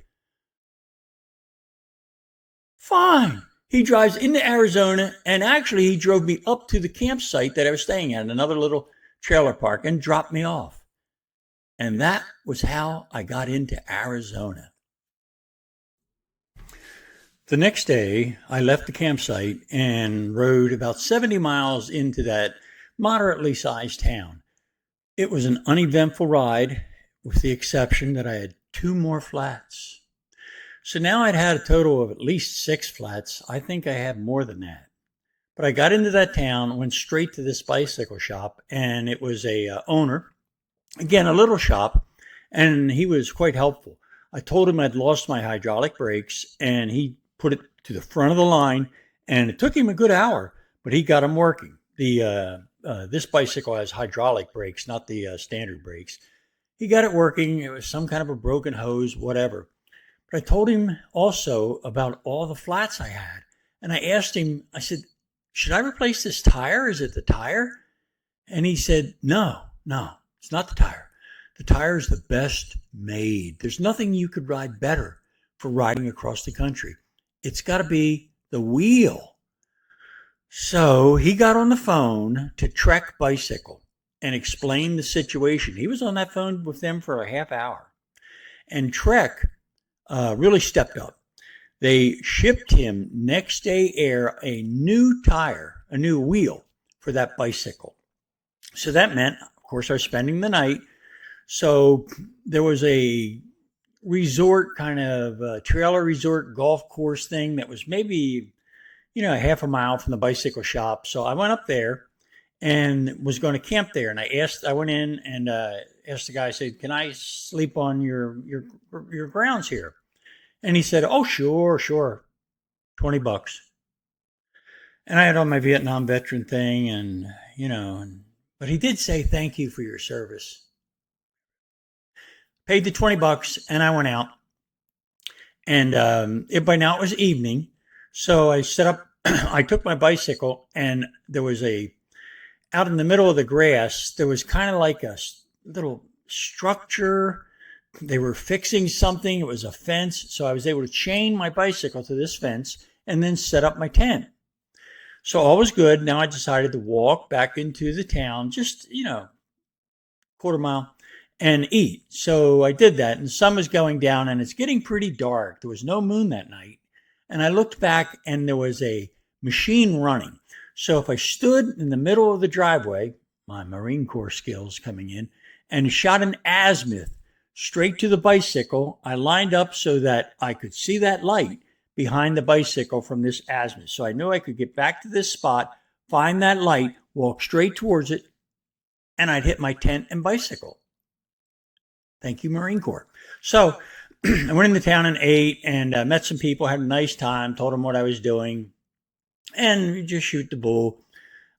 Fine. He drives into Arizona, and actually he drove me up to the campsite that I was staying at, another little trailer park, and dropped me off. And that was how I got into Arizona. The next day, I left the campsite and rode about 70 miles into that moderately sized town. It was an uneventful ride, with the exception that I had 2 more flats. So now I'd had a total of at least 6 flats. I think I had more than that. But I got into that town, went straight to this bicycle shop, and it was a owner, again, a little shop, and he was quite helpful. I told him I'd lost my hydraulic brakes, and he put it to the front of the line, and it took him a good hour, but he got them working. This bicycle has hydraulic brakes, not the standard brakes. He got it working. It was some kind of a broken hose, whatever. But I told him also about all the flats I had. And I asked him, I said, should I replace this tire? Is it the tire? And he said, no, it's not the tire. The tire is the best made. There's nothing you could ride better for riding across the country. It's got to be the wheel. So he got on the phone to Trek Bicycle and explained the situation. He was on that phone with them for a half hour. And Trek really stepped up. They shipped him next day air a new tire, a new wheel for that bicycle. So that meant, of course, I was spending the night. So there was a resort, kind of trailer resort golf course thing that was maybe, a half a mile from the bicycle shop. So I went up there and was going to camp there. And I went in and asked the guy, I said, can I sleep on your grounds here? And he said, oh, sure. $20. And I had on my Vietnam veteran thing and, but he did say, thank you for your service. Paid the $20 and I went out. And by now it was evening. So I set up, I took my bicycle and there was out in the middle of the grass, there was kind of like a little structure. They were fixing something. It was a fence. So I was able to chain my bicycle to this fence and then set up my tent. So all was good. Now I decided to walk back into the town, just, quarter mile, and eat. So I did that, and the sun was going down, and it's getting pretty dark. There was no moon that night. And I looked back, and there was a machine running. So if I stood in the middle of the driveway, my Marine Corps skills coming in, and shot an azimuth straight to the bicycle, I lined up so that I could see that light behind the bicycle from this azimuth. So I knew I could get back to this spot, find that light, walk straight towards it, and I'd hit my tent and bicycle. Thank you, Marine Corps. So I went into town and ate and met some people, had a nice time, told them what I was doing, and we just shoot the bull.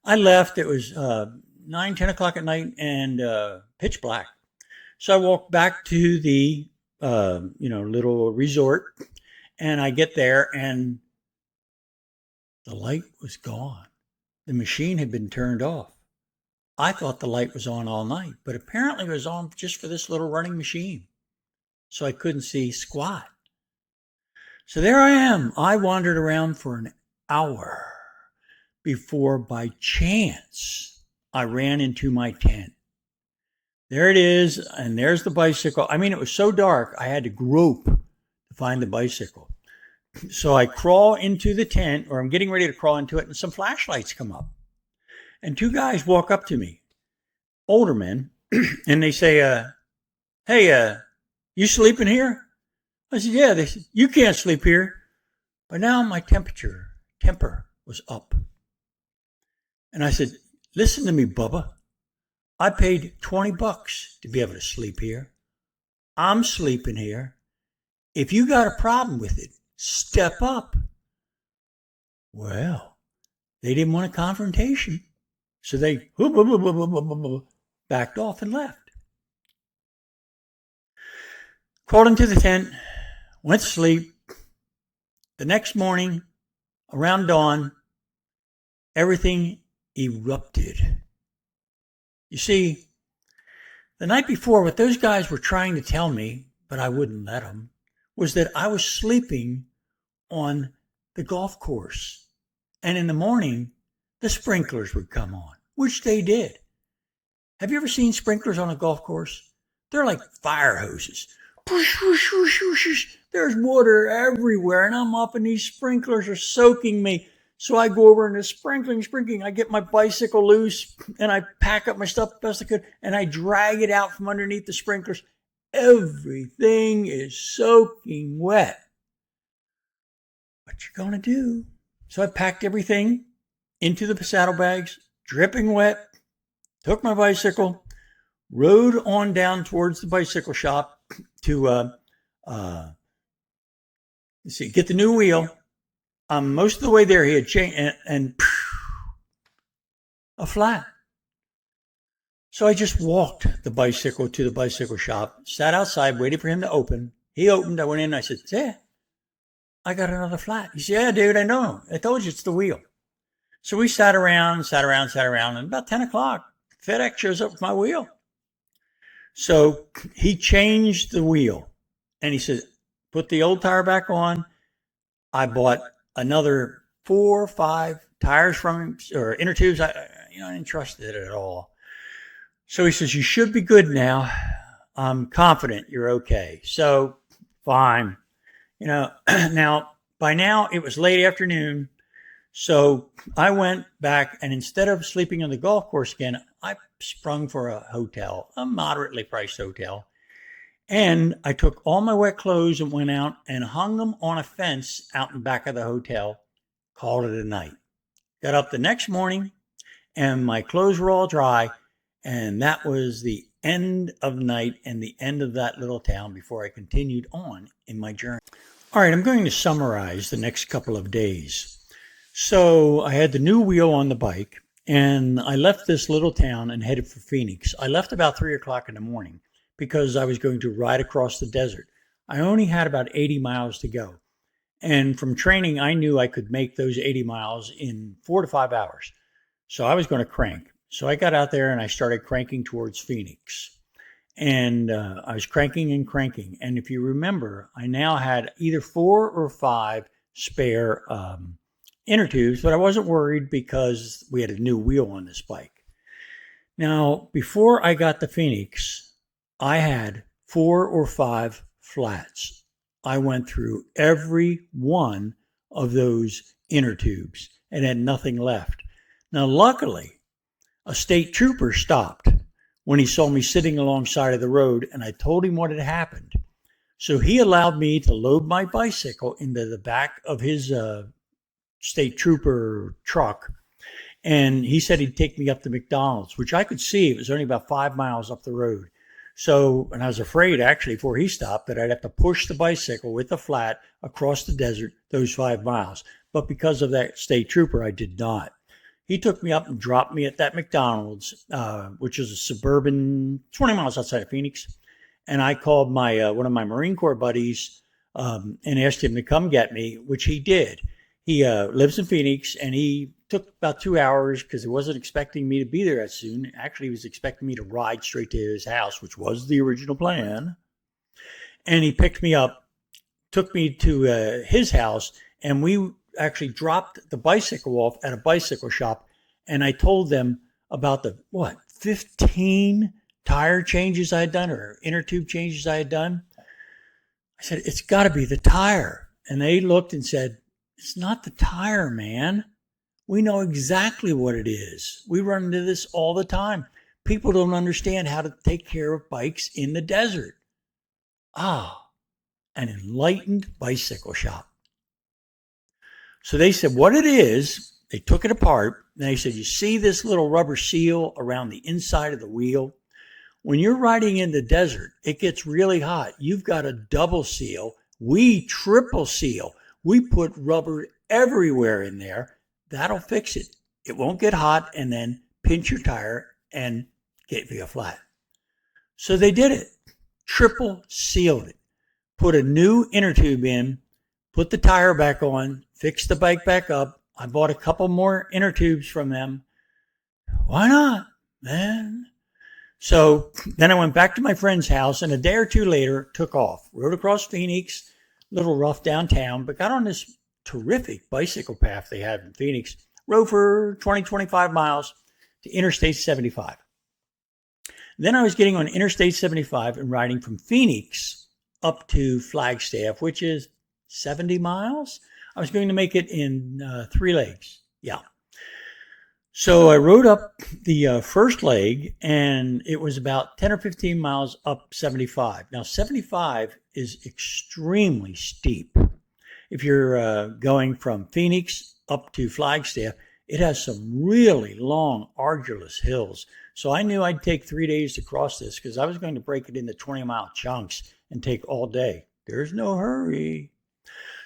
I left. It was 9, 10 o'clock at night and pitch black. So I walked back to the, little resort, and I get there and the light was gone. The machine had been turned off. I thought the light was on all night, but apparently it was on just for this little running machine. So I couldn't see squat. So there I am. I wandered around for an hour before by chance I ran into my tent. There it is, and there's the bicycle. I mean, it was so dark, I had to grope to find the bicycle. So I crawl into the tent, or I'm getting ready to crawl into it, and some flashlights come up. And 2 guys walk up to me, older men, and they say, hey, you sleeping here? I said, yeah. They said, you can't sleep here. But now my temper was up. And I said, Listen to me, Bubba. I paid $20 to be able to sleep here. I'm sleeping here. If you got a problem with it, step up. Well, they didn't want a confrontation, so they backed off and left. Crawled into the tent, went to sleep. The next morning, around dawn, everything erupted. You see, the night before, what those guys were trying to tell me, but I wouldn't let them, was that I was sleeping on the golf course. And in the morning, the sprinklers would come on, which they did. Have you ever seen sprinklers on a golf course? They're like fire hoses. There's water everywhere, and I'm up, and these sprinklers are soaking me. So I go over and it's sprinkling. I get my bicycle loose, and I pack up my stuff best I could, and I drag it out from underneath the sprinklers. Everything is soaking wet. What you gonna do? So I packed everything into the saddlebags, dripping wet, took my bicycle, rode on down towards the bicycle shop to get the new wheel. Most of the way there, he had changed and a flat. So I just walked the bicycle to the bicycle shop, sat outside, waited for him to open. He opened. I went in. I said, "Yeah, I got another flat." He said, "Yeah, dude, I know. I told you it's the wheel." So we sat around, and about 10 o'clock, FedEx shows up with my wheel. So he changed the wheel, and he said, "Put the old tire back on." I bought another 4 or 5 tires from him, or inner tubes. I didn't trust it at all. So he says, "You should be good now. I'm confident you're okay." So fine. Now, by now it was late afternoon. So I went back, and instead of sleeping on the golf course again, I sprung for a hotel, a moderately priced hotel. And I took all my wet clothes and went out and hung them on a fence out in back of the hotel, called it a night. Got up the next morning, and my clothes were all dry, and that was the end of night and the end of that little town before I continued on in my journey. All right, I'm going to summarize the next couple of days. So I had the new wheel on the bike, and I left this little town and headed for Phoenix. I left about 3 o'clock in the morning because I was going to ride across the desert. I only had about 80 miles to go. And from training, I knew I could make those 80 miles in 4 to 5 hours. So I was going to crank. So I got out there and I started cranking towards Phoenix. And I was cranking. And if you remember, I now had either 4 or 5 spare inner tubes, but I wasn't worried because we had a new wheel on this bike. Now, before I got to Phoenix, I had 4 or 5 flats. I went through every one of those inner tubes and had nothing left. Now, luckily, a state trooper stopped when he saw me sitting alongside of the road, and I told him what had happened. So he allowed me to load my bicycle into the back of his state trooper truck, and he said he'd take me up to McDonald's, which I could see. It was only about 5 miles up the road. So, and I was afraid actually before he stopped that I'd have to push the bicycle with the flat across the desert those 5 miles. But because of that state trooper, I did not. He took me up and dropped me at that McDonald's, which is a suburban 20 miles outside of Phoenix. And I called my one of my Marine Corps buddies and asked him to come get me, which he did. He lives in Phoenix, and he took about 2 hours because he wasn't expecting me to be there that soon. Actually, he was expecting me to ride straight to his house, which was the original plan. And he picked me up, took me to his house, and we actually dropped the bicycle off at a bicycle shop. And I told them about the, 15 tire changes I had done, or inner tube changes I had done. I said, "It's got to be the tire." And they looked and said, "It's not the tire, man. We know exactly what it is. We run into this all the time. People don't understand how to take care of bikes in the desert." An enlightened bicycle shop. So they said what it is They took it apart, and they said, you see this little rubber seal around the inside of the wheel? When you're riding in the desert, it gets really hot. You've got a double seal. We triple seal. We put rubber everywhere in there. That'll fix it. It won't get hot, and then pinch your tire and get you a flat. So they did it. Triple sealed it. Put a new inner tube in, put the tire back on, fixed the bike back up. I bought a couple more inner tubes from them. Why not, man? So then I went back to my friend's house, and a day or two later took off. Rode across Phoenix, a little rough downtown, but got on this terrific bicycle path they had in Phoenix. Rode for 20, 25 miles to Interstate 75. Then I was getting on Interstate 75 and riding from Phoenix up to Flagstaff, which is 70 miles. I was going to make it in 3 legs. Yeah. So I rode up the first leg, and it was about 10 or 15 miles up 75. Now, 75 is extremely steep. If you're going from Phoenix up to Flagstaff, it has some really long, arduous hills. So I knew I'd take 3 days to cross this because I was going to break it into 20-mile chunks and take all day. There's no hurry.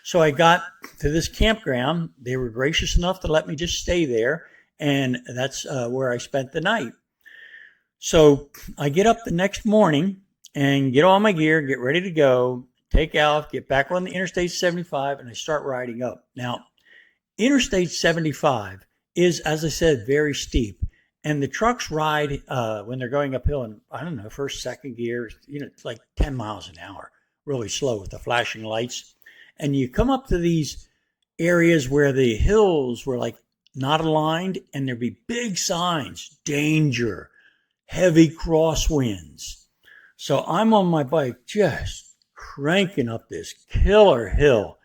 So I got to this campground. They were gracious enough to let me just stay there, and that's where I spent the night. So I get up the next morning and get all my gear, get ready to go, take off, get back on the Interstate 75, and I start riding up. Now, Interstate 75 is, as I said, very steep. And the trucks ride when they're going uphill in, I don't know, first, second gear, it's like 10 miles an hour, really slow with the flashing lights. And you come up to these areas where the hills were like not aligned, and there'd be big signs, danger, heavy crosswinds. So I'm on my bike just cranking up this killer hill,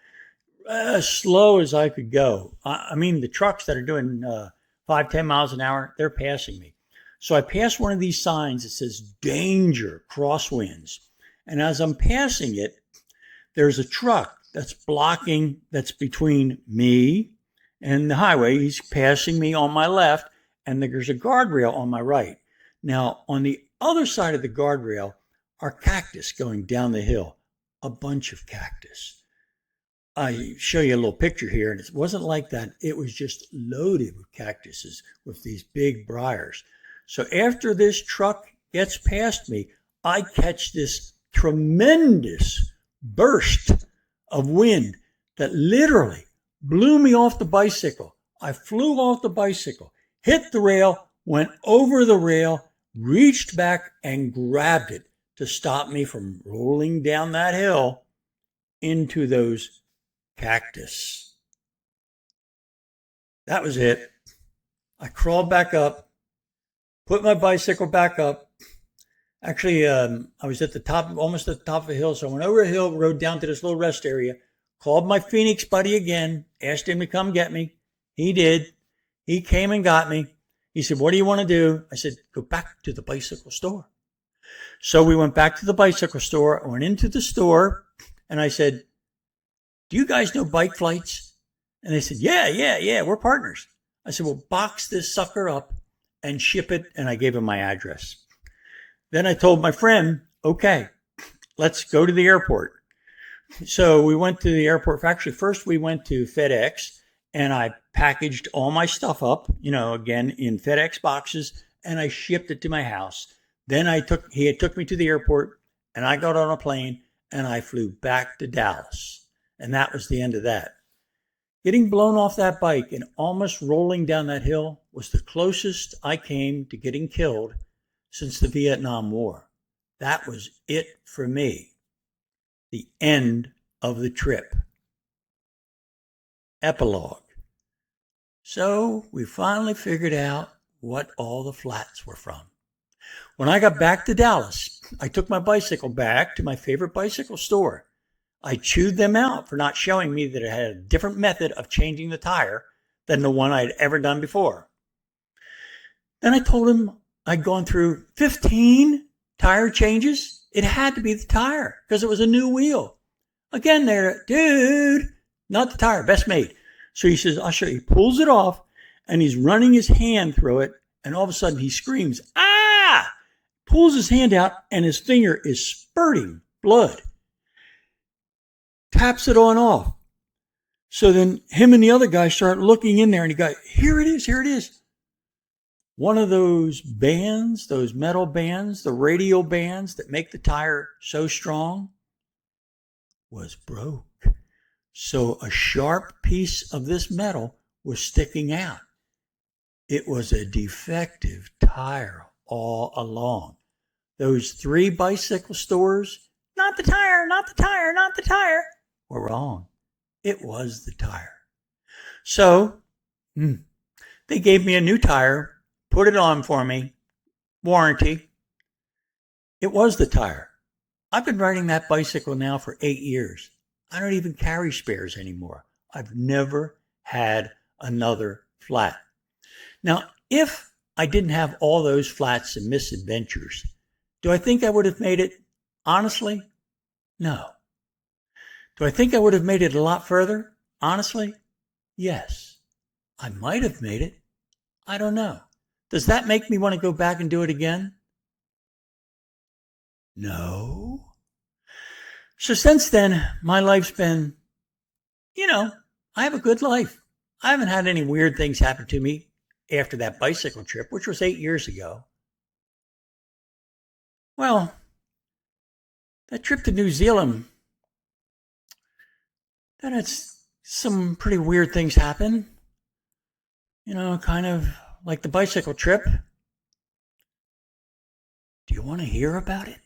as slow as I could go. I mean, the trucks that are doing 5-10 miles an hour, they're passing me. So I pass one of these signs that says danger, crosswinds. And as I'm passing it, there's a truck that's between me and the highway. He's passing me on my left, and there's a guardrail on my right. Now, on the other side of the guardrail are cactus going down the hill, a bunch of cactus. I show you a little picture here, and it wasn't like that. It was just loaded with cactuses with these big briars. So after this truck gets past me, I catch this tremendous burst of wind that literally blew me off the bicycle. I flew off the bicycle, hit the rail, went over the rail, reached back and grabbed it to stop me from rolling down that hill into those cactus. That was it. I crawled back up, put my bicycle back up. Actually, I was at the top, almost at the top of the hill. So I went over a hill, rode down to this little rest area, called my Phoenix buddy again, asked him to come get me. He did. He came and got me. He said, what do you want to do? I said, go back to the bicycle store. So we went back to the bicycle store. I went into the store, and I said, do you guys know bike flights? And they said, yeah, we're partners. I said, well, box this sucker up and ship it. And I gave him my address. Then I told my friend, okay, let's go to the airport. So we went to the airport. Actually, first we went to FedEx, and I packaged all my stuff up, again, in FedEx boxes, and I shipped it to my house. Then he took me to the airport, and I got on a plane, and I flew back to Dallas. And that was the end of that. Getting blown off that bike and almost rolling down that hill was the closest I came to getting killed since the Vietnam War. That was it for me. The end of the trip. Epilogue. So we finally figured out what all the flats were from. When I got back to Dallas, I took my bicycle back to my favorite bicycle store. I chewed them out for not showing me that it had a different method of changing the tire than the one I'd ever done before. Then I told him I'd gone through 15 tire changes. It had to be the tire because it was a new wheel. Again, there, dude, not the tire, best made. So he says, I'll show you. He pulls it off, and he's running his hand through it, and all of a sudden he screams, "Ah!" Pulls his hand out, and his finger is spurting blood. Taps it on off. So then him and the other guy start looking in there, and he goes, here it is, here it is. One of those bands, those metal bands, the radial bands that make the tire so strong, was broke. So a sharp piece of this metal was sticking out. It was a defective tire all along. Those 3 bicycle stores, not the tire, not the tire, not the tire, were wrong. It was the tire. So they gave me a new tire, put it on for me, warranty. It was the tire. I've been riding that bicycle now for 8 years. I don't even carry spares anymore. I've never had another flat. Now, if I didn't have all those flats and misadventures, do I think I would have made it? Honestly, no. Do I think I would have made it a lot further? Honestly, yes. I might have made it. I don't know. Does that make me want to go back and do it again? No. So since then, my life's been, I have a good life. I haven't had any weird things happen to me after that bicycle trip, which was 8 years ago. Well, that trip to New Zealand, then it's some pretty weird things happen. Kind of like the bicycle trip. Do you want to hear about it?